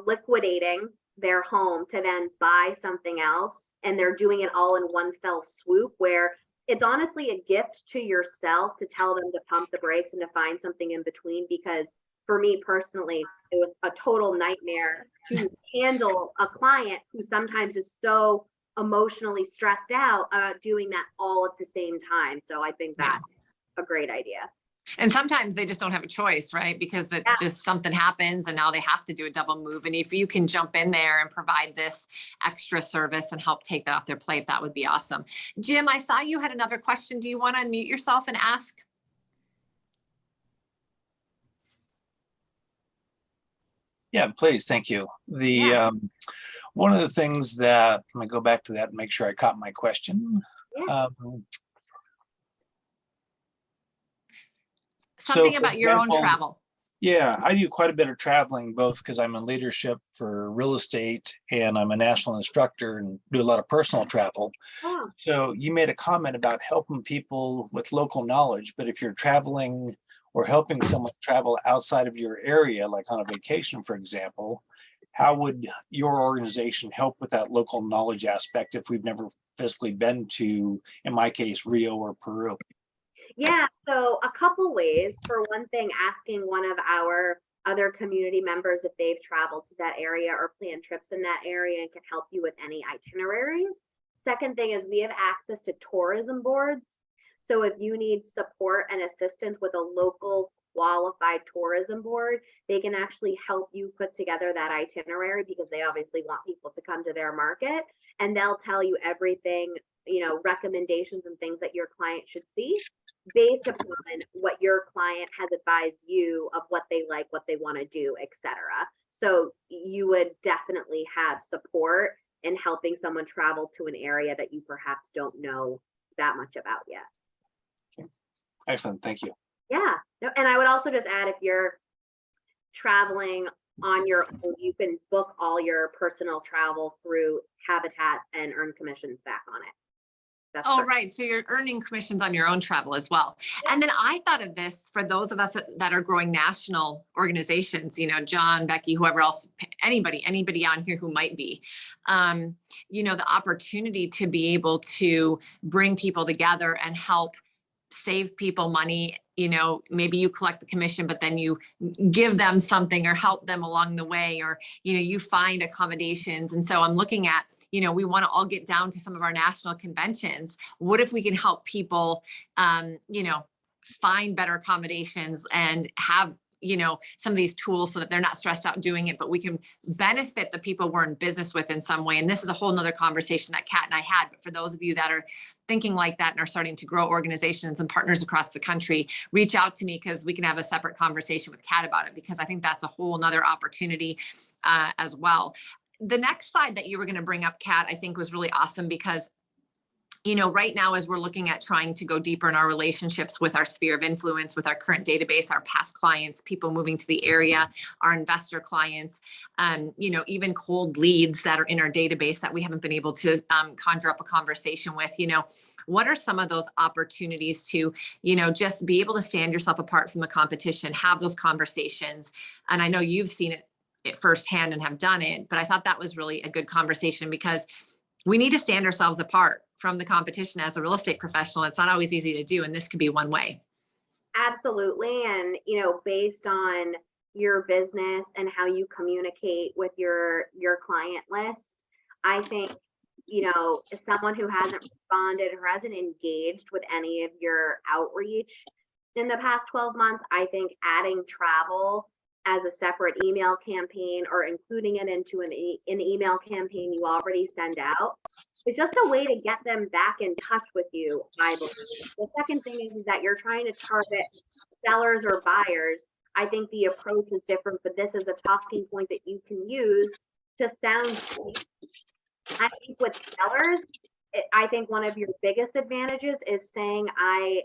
liquidating their home to then buy something else. And they're doing it all in one fell swoop, where it's honestly a gift to yourself to tell them to pump the brakes and to find something in between. Because for me personally, it was a total nightmare to handle a client who sometimes is so emotionally stressed out doing that all at the same time. So I think that's a great idea. And sometimes they just don't have a choice, right? Because that just something happens and now they have to do a double move. And if you can jump in there and provide this extra service and help take that off their plate, that would be awesome. Jim, I saw you had another question. Do you want to unmute yourself and ask? Yeah, please. Thank you. One of the things that, let me go back to that and make sure I caught my question. Something for about your own example, travel. Yeah, I do quite a bit of traveling, both because I'm in leadership for real estate and I'm a national instructor and do a lot of personal travel. Oh, So you made a comment about helping people with local knowledge, but if you're traveling or helping someone travel outside of your area, like on a vacation, for example, how would your organization help with that local knowledge aspect if we've never physically been to, in my case, Rio or Peru? yeah. So a couple ways. For one thing, asking one of our other community members if they've traveled to that area or planned trips in that area and can help you with any itineraries. Second thing is we have access to tourism boards. So if you need support and assistance with a local qualified tourism board, they can actually help you put together that itinerary, because they obviously want people to come to their market, and they'll tell you everything, recommendations and things that your client should see based upon what your client has advised you of what they like, what they want to do, etc. So you would definitely have support in helping someone travel to an area that you perhaps don't know that much about yet. Excellent. Thank you. Yeah. And I would also just add, if you're traveling on your own, you can book all your personal travel through Habitat and earn commissions back on it. That's Oh, correct. right. So you're earning commissions on your own travel as well. And then I thought of this for those of us that are growing national organizations, John, Becky, whoever else, anybody on here who might be, the opportunity to be able to bring people together and help save people money. Maybe you collect the commission, but then you give them something or help them along the way, or, you find accommodations. And so I'm looking at, we want to all get down to some of our national conventions. What if we can help people, find better accommodations and have, some of these tools so that they're not stressed out doing it, but we can benefit the people we're in business with in some way. And this is a whole nother conversation that Kat and I had, but for those of you that are thinking like that and are starting to grow organizations and partners across the country, reach out to me, because we can have a separate conversation with Kat about it, because I think that's a whole nother opportunity as well. The next slide that you were going to bring up, Kat, I think was really awesome, because right now, as we're looking at trying to go deeper in our relationships with our sphere of influence, with our current database, our past clients, people moving to the area, our investor clients, even cold leads that are in our database that we haven't been able to conjure up a conversation with, what are some of those opportunities to, just be able to stand yourself apart from the competition, have those conversations. And I know you've seen it firsthand and have done it, but I thought that was really a good conversation, because we need to stand ourselves apart from the competition as a real estate professional. It's not always easy to do, and this could be one way. Absolutely. And, based on your business and how you communicate with your client list, I think, as someone who hasn't responded or hasn't engaged with any of your outreach in the past 12 months, I think adding travel as a separate email campaign, or including it into an email campaign you already send out, it's just a way to get them back in touch with you, I believe. The second thing is that you're trying to target sellers or buyers. I think the approach is different, but this is a talking point that you can use to sound cheap, I think with sellers, I think one of your biggest advantages is saying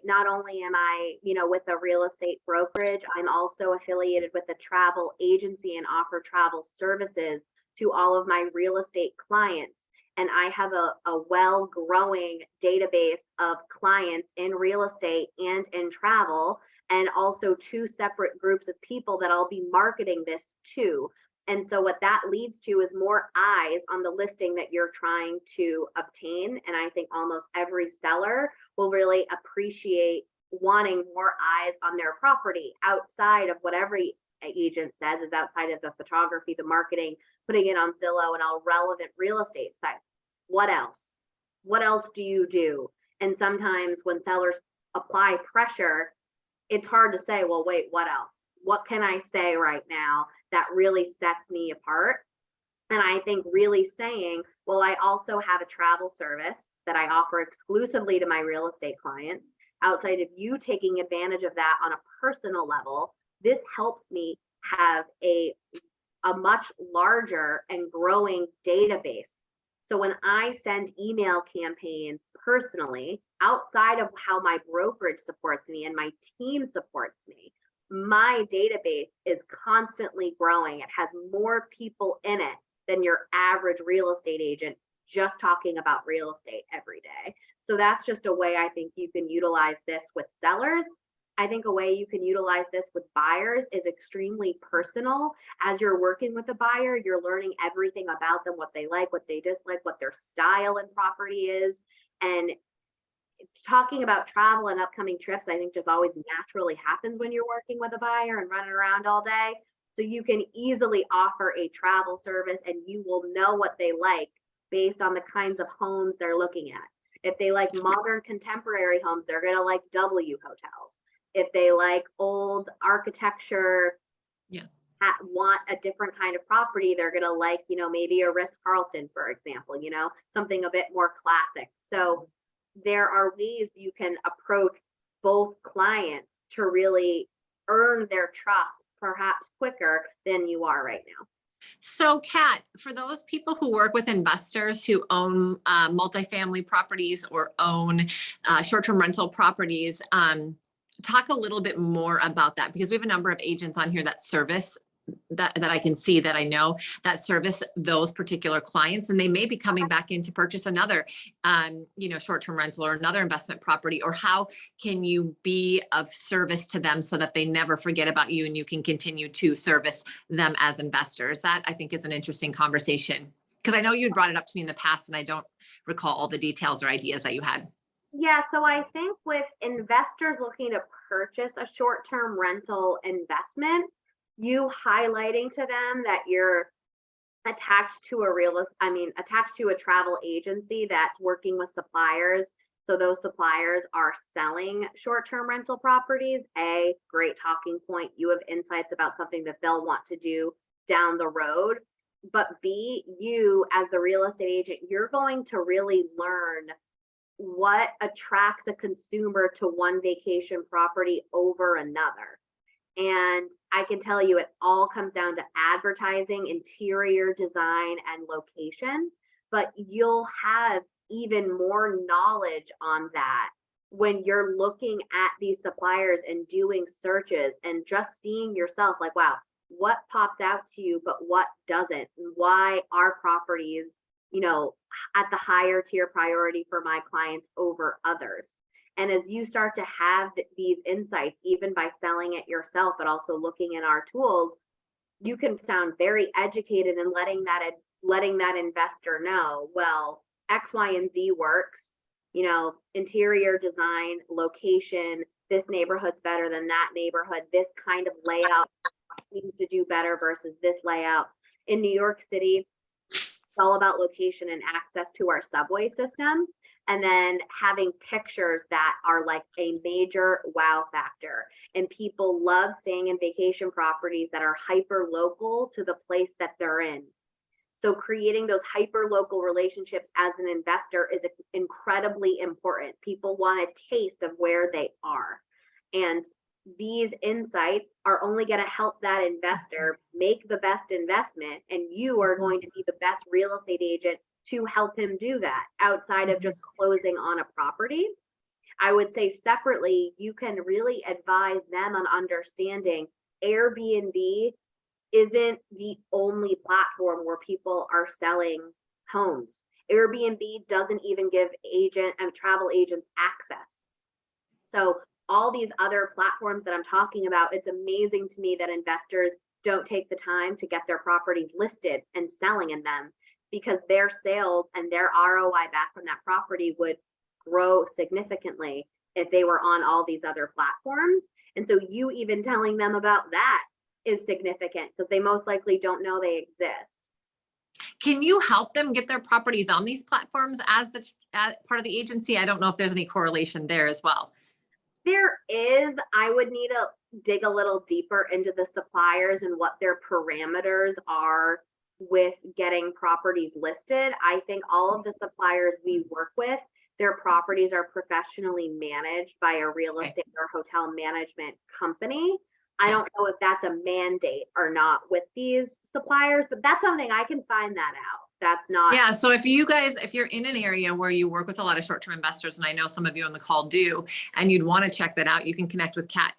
not only am I, with a real estate brokerage, I'm also affiliated with a travel agency and offer travel services to all of my real estate clients. And I have a well-growing database of clients in real estate and in travel, and also 2 separate groups of people that I'll be marketing this to. And so what that leads to is more eyes on the listing that you're trying to obtain. And I think almost every seller will really appreciate wanting more eyes on their property outside of what every agent says is outside of the photography, the marketing, putting it on Zillow and all relevant real estate sites. What else? What else do you do? And sometimes when sellers apply pressure, it's hard to say, well, wait, what else? What can I say right now that really sets me apart? And I think really saying, well, I also have a travel service that I offer exclusively to my real estate clients. Outside of you taking advantage of that on a personal level, this helps me have a much larger and growing database. So when I send email campaigns personally, outside of how my brokerage supports me and my team supports me, my database is constantly growing. It has more people in it than your average real estate agent just talking about real estate every day. So that's just a way I think you can utilize this with sellers. I think a way you can utilize this with buyers is extremely personal. As you're working with a buyer, you're learning everything about them, what they like, what they dislike, what their style and property is. And talking about travel and upcoming trips, I think just always naturally happens when you're working with a buyer and running around all day. So you can easily offer a travel service and you will know what they like based on the kinds of homes they're looking at. If they like modern contemporary homes, they're going to like W hotels. If they like old architecture, want a different kind of property, they're going to like, maybe a Ritz-Carlton, for example, something a bit more classic. So there are ways you can approach both clients to really earn their trust perhaps quicker than you are right now. So Kat, for those people who work with investors who own multifamily properties or own short-term rental properties, talk a little bit more about that, because we have a number of agents on here that service that I can see, that I know, that service those particular clients, and they may be coming back in to purchase another, short-term rental or another investment property. Or how can you be of service to them so that they never forget about you and you can continue to service them as investors? That I think is an interesting conversation, because I know you brought it up to me in the past and I don't recall all the details or ideas that you had. Yeah, so I think with investors looking to purchase a short-term rental investment, you highlighting to them that you're attached to a travel agency that's working with suppliers. So those suppliers are selling short-term rental properties. A great talking point. You have insights about something that they'll want to do down the road. But B, you as the real estate agent, you're going to really learn what attracts a consumer to one vacation property over another. And I can tell you it all comes down to advertising, interior design, and location, but you'll have even more knowledge on that when you're looking at these suppliers and doing searches and just seeing yourself like, wow, what pops out to you, but what doesn't? Why are properties, at the higher tier priority for my clients over others? And as you start to have these insights, even by selling it yourself, but also looking at our tools, you can sound very educated in letting that investor know, well, X, Y, and Z works, interior design, location, this neighborhood's better than that neighborhood, this kind of layout seems to do better versus this layout. In New York City, it's all about location and access to our subway system. And then having pictures that are like a major wow factor. And people love staying in vacation properties that are hyper local to the place that they're in. So creating those hyper local relationships as an investor is incredibly important. People want a taste of where they are. And these insights are only going to help that investor make the best investment, and you are going to be the best real estate agent to help him do that outside of just closing on a property. I would say separately, you can really advise them on understanding Airbnb isn't the only platform where people are selling homes. Airbnb doesn't even give travel agents access. So all these other platforms that I'm talking about, it's amazing to me that investors don't take the time to get their properties listed and selling in them, because their sales and their ROI back from that property would grow significantly if they were on all these other platforms. And so you even telling them about that is significant, because they most likely don't know they exist. Can you help them get their properties on these platforms as part of the agency? I don't know if there's any correlation there as well. There is. I would need to dig a little deeper into the suppliers and what their parameters are with getting properties listed. I think all of the suppliers we work with, their properties are professionally managed by a real estate or hotel management company. I don't know if that's a mandate or not with these suppliers, but that's something I can find that out. That's not. Yeah. So if you're in an area where you work with a lot of short-term investors, and I know some of you on the call do, and you'd want to check that out, you can connect with Kat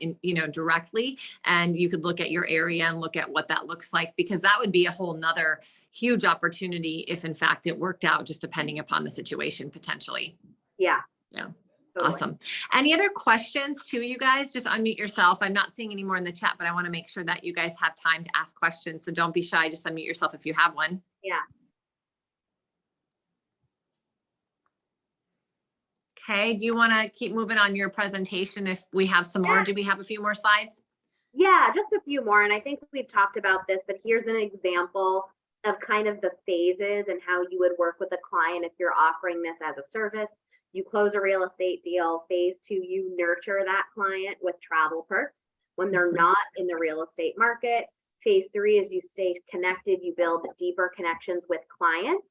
directly, and you could look at your area and look at what that looks like, because that would be a whole nother huge opportunity if in fact it worked out, just depending upon the situation potentially. Yeah. Yeah. Totally. Awesome. Any other questions to you guys? Just unmute yourself. I'm not seeing any more in the chat, but I want to make sure that you guys have time to ask questions. So don't be shy. Just unmute yourself if you have one. Yeah. Okay. Do you want to keep moving on your presentation if we have some more? Do we have a few more slides? Yeah, just a few more. And I think we've talked about this, but here's an example of kind of the phases and how you would work with a client if you're offering this as a service. You close a real estate deal. Phase 2, you nurture that client with travel perks when they're not in the real estate market. Phase 3 is you stay connected, you build deeper connections with clients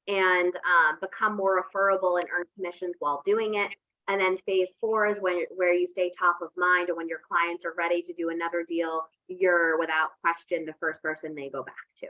and become more referable and earn commissions while doing it. And then phase 4 is where you stay top of mind, and when your clients are ready to do another deal, you're without question the first person they go back to.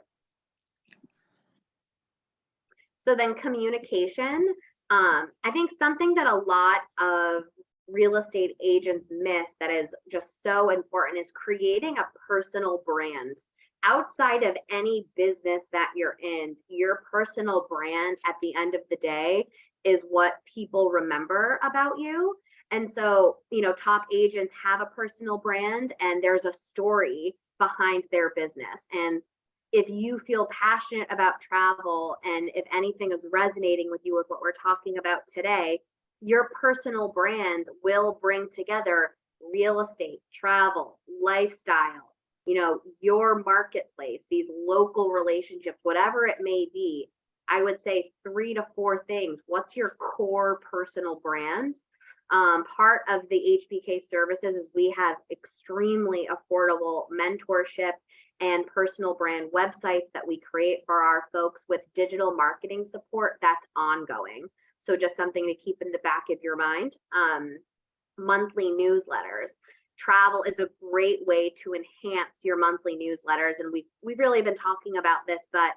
So then communication. I think something that a lot of real estate agents miss that is just so important is creating a personal brand. Outside of any business that you're in, your personal brand at the end of the day is what people remember about you. And so, top agents have a personal brand and there's a story behind their business. And if you feel passionate about travel, and if anything is resonating with you with what we're talking about today, your personal brand will bring together real estate, travel, lifestyle, your marketplace, these local relationships, whatever it may be. I would say 3 to 4 things. What's your core personal brand? Part of the HBK services is we have extremely affordable mentorship and personal brand websites that we create for our folks with digital marketing support that's ongoing. So just something to keep in the back of your mind. Monthly newsletters. Travel is a great way to enhance your monthly newsletters. And we've really been talking about this, but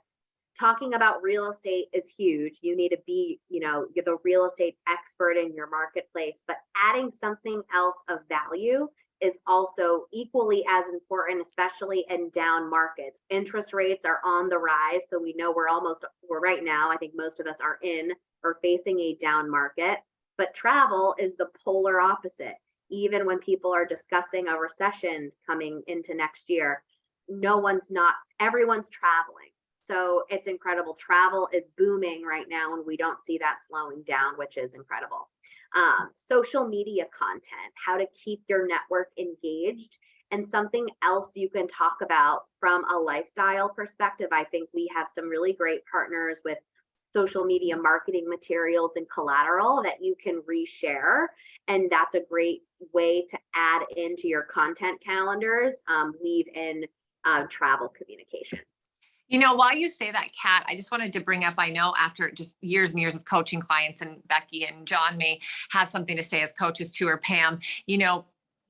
talking about real estate is huge. You need to be, you're the real estate expert in your marketplace, but adding something else of value is also equally as important, especially in down markets. Interest rates are on the rise. So we know we're right now, I think most of us are in or facing a down market, but travel is the polar opposite. Even when people are discussing a recession coming into next year, everyone's traveling. So it's incredible. Travel is booming right now, and we don't see that slowing down, which is incredible. Social media content, how to keep your network engaged, and something else you can talk about from a lifestyle perspective. I think we have some really great partners with social media marketing materials and collateral that you can reshare. And that's a great way to add into your content calendars, weave in travel communications. While you say that, Kat, I just wanted to bring up, I know after just years and years of coaching clients, and Becky and John may have something to say as coaches too, or Pam,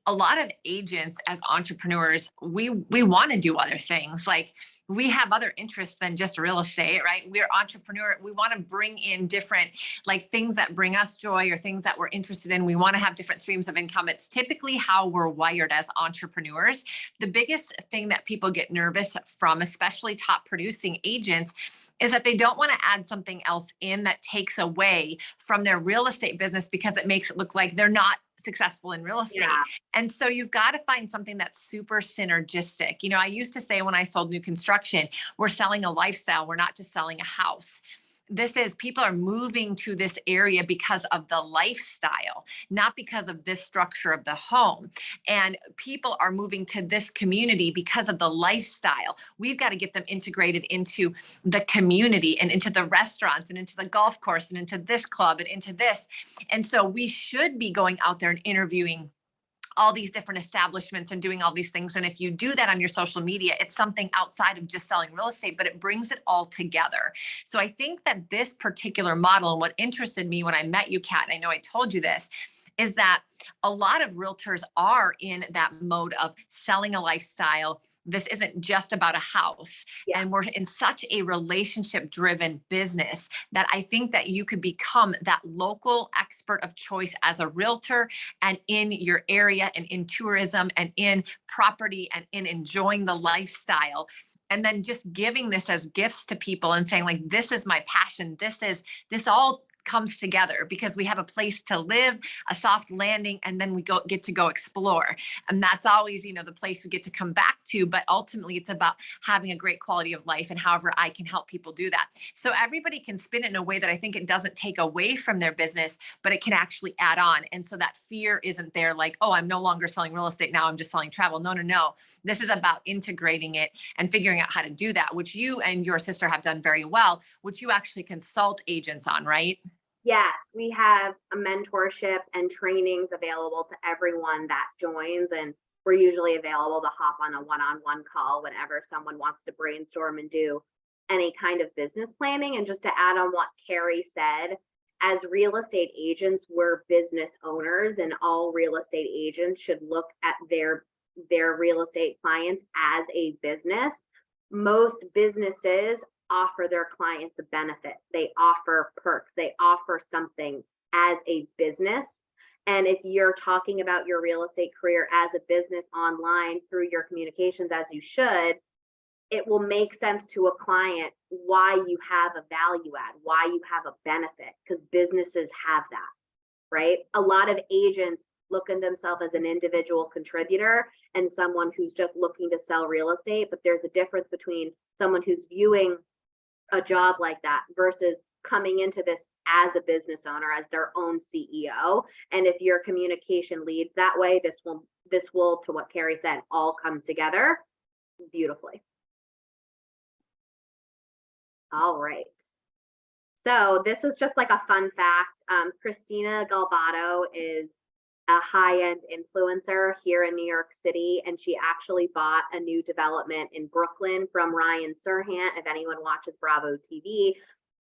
a lot of agents as entrepreneurs, we want to do other things. Like we have other interests than just real estate, right? We're entrepreneur. We want to bring in different like things that bring us joy or things that we're interested in. We want to have different streams of income. It's typically how we're wired as entrepreneurs. The biggest thing that people get nervous from, especially top producing agents, is that they don't want to add something else in that takes away from their real estate business because it makes it look like they're not successful in real estate. Yeah. And so you've got to find something that's super synergistic. You know, I used to say when I sold new construction, we're selling a lifestyle. We're not just selling a house. This is people are moving to this area because of the lifestyle, not because of this structure of the home. And people are moving to this community because of the lifestyle. We've got to get them integrated into the community and into the restaurants and into the golf course and into this club and into this. And so we should be going out there and interviewing all these different establishments and doing all these things. And if you do that on your social media, it's something outside of just selling real estate, but it brings it all together. So I think that this particular model, and what interested me when I met you, Kat, and I know I told you this, is that a lot of realtors are in that mode of selling a lifestyle. This isn't just about a house. Yeah. And we're in such a relationship driven business that I think that you could become that local expert of choice as a realtor and in your area and in tourism and in property and in enjoying the lifestyle. And then just giving this as gifts to people and saying like, this is my passion. This all comes together because we have a place to live, a soft landing, and then we get to go explore. And that's always, you know, the place we get to come back to. But ultimately, it's about having a great quality of life and however I can help people do that. So everybody can spin it in a way that I think it doesn't take away from their business, but it can actually add on. And so that fear isn't there like, oh, I'm no longer selling real estate. Now I'm just selling travel. No, no, no. This is about integrating it and figuring out how to do that, which you and your sister have done very well, which you actually consult agents on, right? Yes, we have a mentorship and trainings available to everyone that joins, and we're usually available to hop on a one-on-one call whenever someone wants to brainstorm and do any kind of business planning. And just to add on what Cari said, as real estate agents, we're business owners, and all real estate agents should look at their real estate clients as a business. Most businesses offer their clients a benefit. They offer perks. They offer something as a business. And if you're talking about your real estate career as a business online through your communications, as you should, it will make sense to a client why you have a value add, why you have a benefit, because businesses have that, right? A lot of agents look at themselves as an individual contributor and someone who's just looking to sell real estate, but there's a difference between someone who's viewing a job like that versus coming into this as a business owner, as their own CEO. And if your communication leads that way, this will, to what Cari said, all come together beautifully. All right. So this was just like a fun fact. Christina Galbato is a high-end influencer here in New York City, and she actually bought a new development in Brooklyn from Ryan Serhant, if anyone watches Bravo TV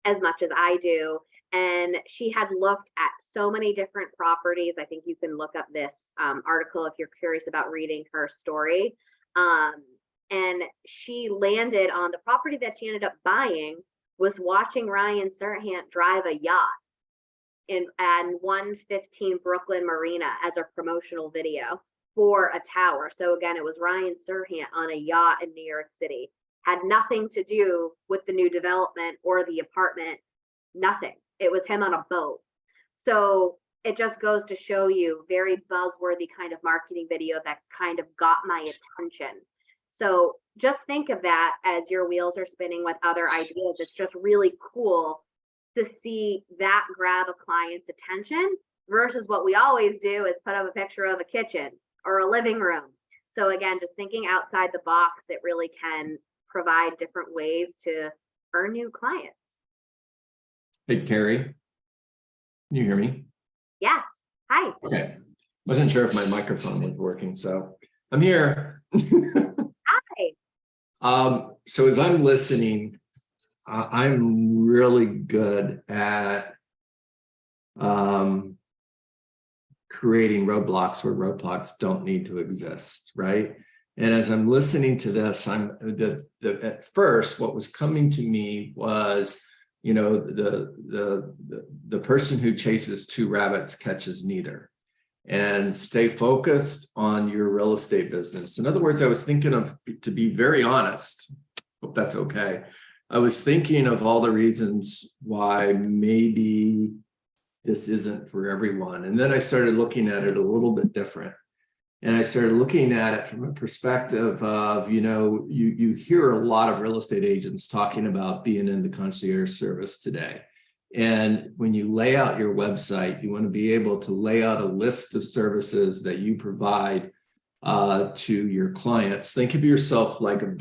as much as I do. And she had looked at so many different properties. I think you can look up this article if you're curious about reading her story. And she landed on the property that she ended up buying was watching Ryan Serhant drive a yacht in 115 Brooklyn Marina as a promotional video for a tower. So again, it was Ryan Serhant on a yacht in New York City. Had nothing to do with the new development or the apartment, nothing. It was him on a boat. So it just goes to show you, very buzzworthy kind of marketing video that kind of got my attention. So just think of that as your wheels are spinning with other ideas. It's just really cool to see that grab a client's attention versus what we always do is put up a picture of a kitchen or a living room. So again, just thinking outside the box, it really can provide different ways to earn new clients. Hey, Cari, can you hear me? Yes. Hi. Okay. Wasn't sure if my microphone was working, so I'm here. Hi. So as I'm listening, I'm really good at creating roadblocks where roadblocks don't need to exist, right? And as I'm listening to this, at first, what was coming to me was, you know, the person who chases two rabbits catches neither. And stay focused on your real estate business. In other words, I was thinking of, to be very honest, hope that's okay. I was thinking of all the reasons why maybe this isn't for everyone. And then I started looking at it a little bit different. And I started looking at it from a perspective of, you know, you hear a lot of real estate agents talking about being in the concierge service today. And when you lay out your website, you want to be able to lay out a list of services that you provide to your clients. Think of yourself like a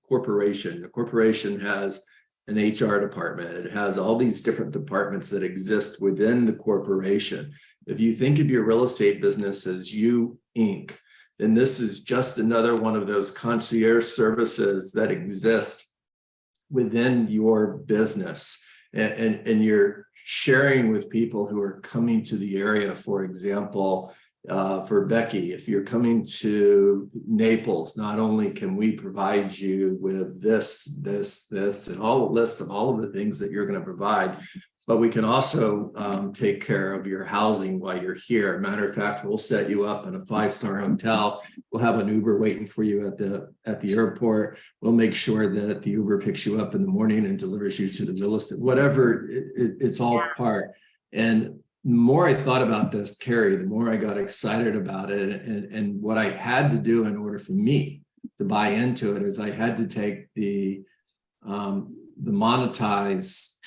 corporation. A corporation has an HR department. It has all these different departments that exist within the corporation. If you think of your real estate business as you Inc., then this is just another one of those concierge services that exist within your business. And you're sharing with people who are coming to the area. For example, for Becky, if you're coming to Naples, not only can we provide you with this, and all the list of all of the things that you're going to provide, but we can also take care of your housing while you're here. Matter of fact, we'll set you up in a 5-star hotel. We'll have an Uber waiting for you at the airport. We'll make sure that the Uber picks you up in the morning and delivers you to the real estate, whatever. It's all part. And the more I thought about this, Cari, the more I got excited about it. And what I had to do in order for me to buy into it is I had to take the monetize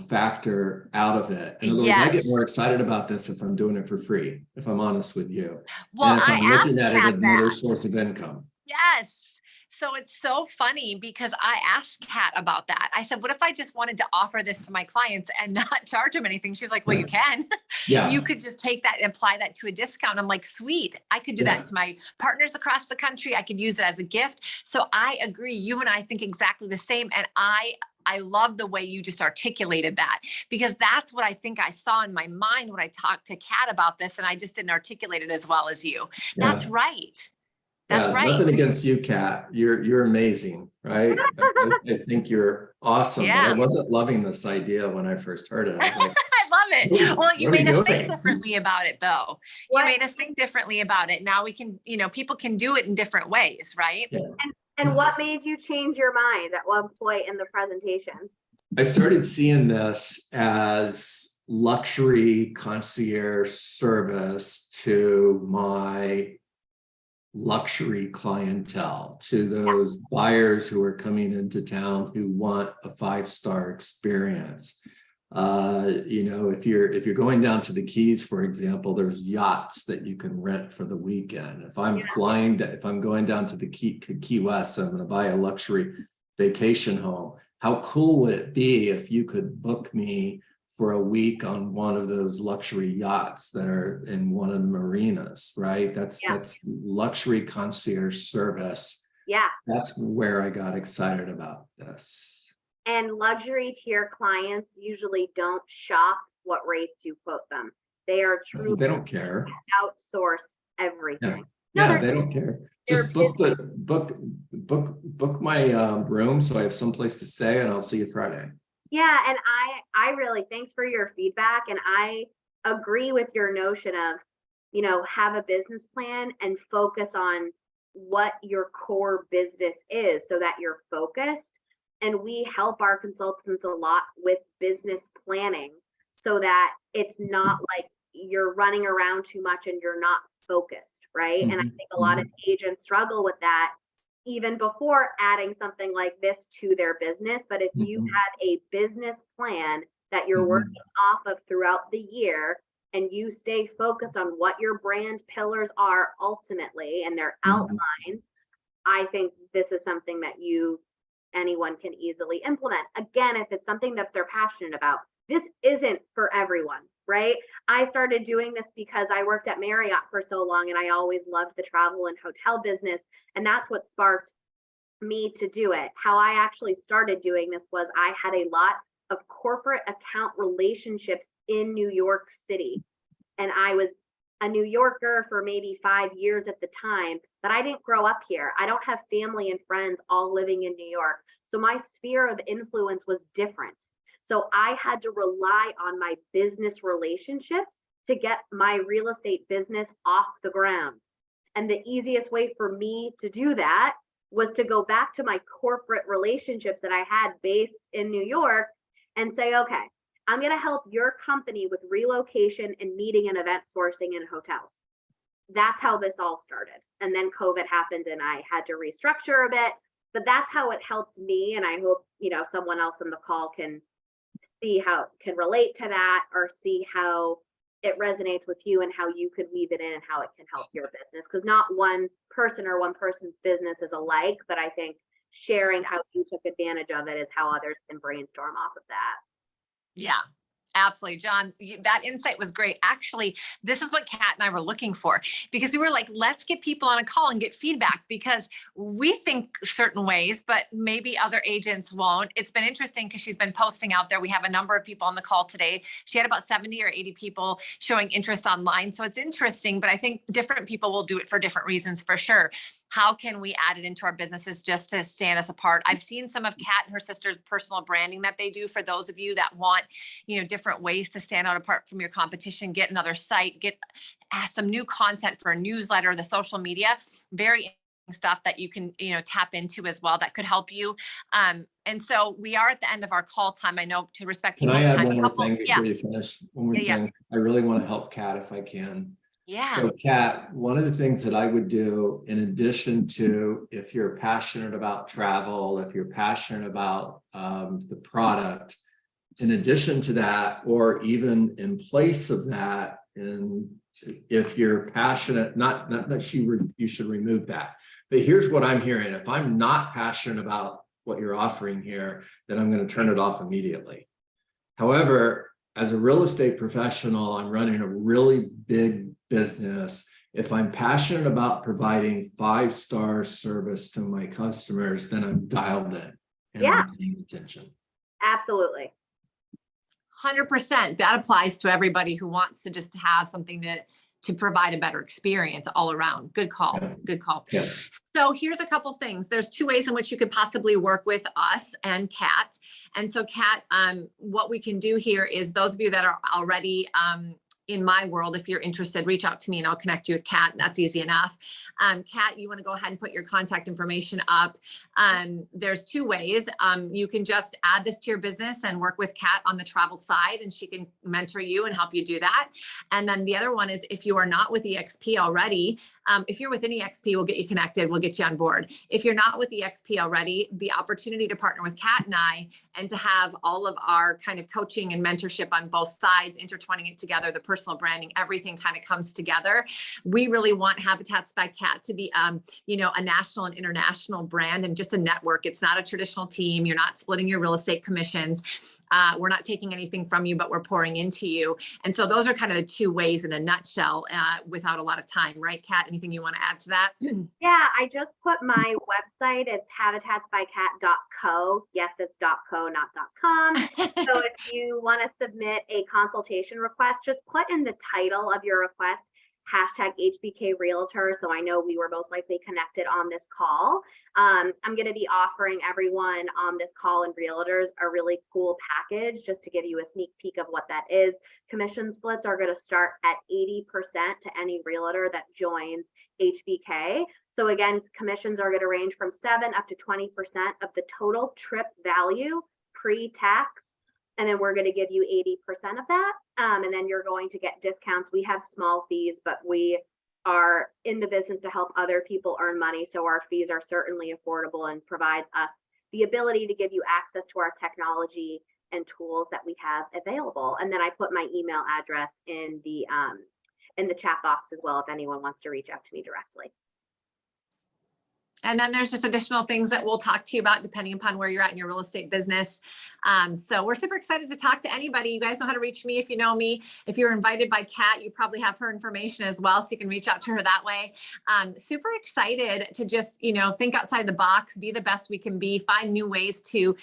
factor out of it. In other words, I get more excited about this if I'm doing it for free, if I'm honest with you. Well, and if I'm looking asked at it Kat as another that. source of income. Yes. So it's so funny because I asked Kat about that. I said, what if I just wanted to offer this to my clients and not charge them anything? She's like, well, you can. Yeah. You could just take that and apply that to a discount. I'm like, sweet. I could do that to my partners across the country. I could use it as a gift. So I agree. You and I think exactly the same. And I love the way you just articulated that, because that's what I think I saw in my mind when I talked to Kat about this. And I just didn't articulate it as well as you. That's right. That's right. Nothing against you, Kat. You're amazing, right? I think you're awesome. Yeah. But I wasn't loving this idea when I first heard it. I was like, I love it. Well, you made us think doing? differently about it, though. You made us think differently about it. Now we can, people can do it in different ways, right? Yeah. And what made you change your mind at one point in the presentation? I started seeing this as luxury concierge service to my luxury clientele, to those buyers who are coming into town who want a 5-star experience. If you're going down to the Keys, for example, there's yachts that you can rent for the weekend. If I'm going down to the Key West, I'm going to buy a luxury vacation home. How cool would it be if you could book me for a week on one of those luxury yachts that are in one of the marinas, right? That's luxury concierge service. Yeah. That's where I got excited about this. And luxury tier clients usually don't shop what rates you quote them. They are truly, they don't care. Outsource everything. Yeah, they don't care. Just book my room so I have someplace to stay, and I'll see you Friday. Yeah, and I really, thanks for your feedback, and I agree with your notion of, have a business plan and focus on what your core business is so that you're focused. And we help our consultants a lot with business planning so that it's not like you're running around too much and you're not focused, right? And I think a lot of agents struggle with that even before adding something like this to their business. But if you had a business plan that you're working off of throughout the year, and you stay focused on what your brand pillars are ultimately, and they're outlined, I think this is something that anyone can easily implement. Again, if it's something that they're passionate about. This isn't for everyone, right? I started doing this because I worked at Marriott for so long, and I always loved the travel and hotel business. And that's what sparked me to do it. How I actually started doing this was I had a lot of corporate account relationships in New York City. And I was a New Yorker for maybe 5 years at the time, but I didn't grow up here. I don't have family and friends all living in New York. So my sphere of influence was different. So I had to rely on my business relationships to get my real estate business off the ground. And the easiest way for me to do that was to go back to my corporate relationships that I had based in New York and say, okay, I'm going to help your company with relocation and meeting and event sourcing in hotels. That's how this all started. And then COVID happened and I had to restructure a bit, but that's how it helped me. And I hope, someone else on the call can see how can relate to that or see how it resonates with you and how you could weave it in and how it can help your business. Because not one person or one person's business is alike, but I think sharing how you took advantage of it is how others can brainstorm off of that. Yeah, absolutely. John, that insight was great. Actually, this is what Kat and I were looking for, because we were like, let's get people on a call and get feedback, because we think certain ways, but maybe other agents won't. It's been interesting because she's been posting out there. We have a number of people on the call today. She had about 70 or 80 people showing interest online. So it's interesting, but I think different people will do it for different reasons for sure. How can we add it into our businesses just to stand us apart? I've seen some of Kat and her sister's personal branding that they do for those of you that want, different ways to stand out apart from your competition, get another site, get some new content for a newsletter, the social media, very stuff that you can, tap into as well that could help you. And so we are at the end of our call time. I know to respect Can I people's add time. one more thing before you finish? One more thing. I really want to help Kat if I can. Yeah. So Kat, one of the things that I would do, in addition to, if you're passionate about travel, if you're passionate about the product, in addition to that, or even in place of that, and if you're passionate, not that you should remove that, but here's what I'm hearing. If I'm not passionate about what you're offering here, then I'm going to turn it off immediately. However, as a real estate professional, I'm running a really big business. If I'm passionate about providing 5-star service to my customers, then I'm dialed in and I'm paying attention. Absolutely. 100%. That applies to everybody who wants to just have something to provide a better experience all around. Good call. Yeah. Good call. Yeah. So here's a couple things. There's 2 ways in which you could possibly work with us and Kat. And so Kat, what we can do here is those of you that are already in my world, if you're interested, reach out to me and I'll connect you with Kat. That's easy enough. Kat, you want to go ahead and put your contact information up. There's 2 ways. You can just add this to your business and work with Kat on the travel side, and she can mentor you and help you do that. And then the other one is, if you are not with EXP already, if you're within EXP, we'll get you connected. We'll get you on board. If you're not with EXP already, the opportunity to partner with Kat and I, and to have all of our kind of coaching and mentorship on both sides, intertwining it together, the personal branding, everything kind of comes together. We really want Habitats by Kat to be, a national and international brand and just a network. It's not a traditional team. You're not splitting your real estate commissions. We're not taking anything from you, but we're pouring into you. And so those are kind of the 2 ways in a nutshell, without a lot of time, right, Kat? Anything you want to add to that? Yeah, I just put my website. It's habitatsbycat.co. Yes, it's .co, not .com. So if you want to submit a consultation request, just put in the title of your request #HBK Realtor. So I know we were most likely connected on this call. I'm going to be offering everyone on this call and realtors a really cool package just to give you a sneak peek of what that is. Commission splits are going to start at 80% to any realtor that joins HBK. So again, commissions are going to range from 7 up to 20% of the total trip value pre-tax. And then we're going to give you 80% of that. And then you're going to get discounts. We have small fees, but we are in the business to help other people earn money. So our fees are certainly affordable and provide us the ability to give you access to our technology and tools that we have available. And then I put my email address in the chat box as well, if anyone wants to reach out to me directly. And then there's just additional things that we'll talk to you about depending upon where you're at in your real estate business. So we're super excited to talk to anybody. You guys know how to reach me if you know me. If you're invited by Kat, you probably have her information as well, so you can reach out to her that way. Super excited to just, think outside the box, be the best we can be, find new ways to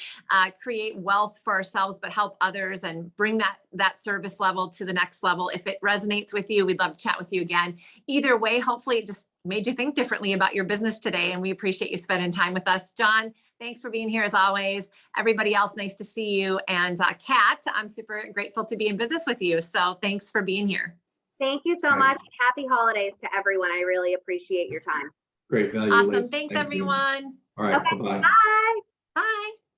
create wealth for ourselves, but help others and bring that service level to the next level. If it resonates with you, we'd love to chat with you again. Either way, hopefully it just made you think differently about your business today. And we appreciate you spending time with us. John, thanks for being here as always. Everybody else, nice to see you. And Kat, I'm super grateful to be in business with you. So thanks for being here. Thank you so much. Happy holidays to everyone. I really appreciate your time. Great value. Awesome. ladies. Thanks, Thank you. everyone. All right. Okay, Bye-bye. bye. Bye.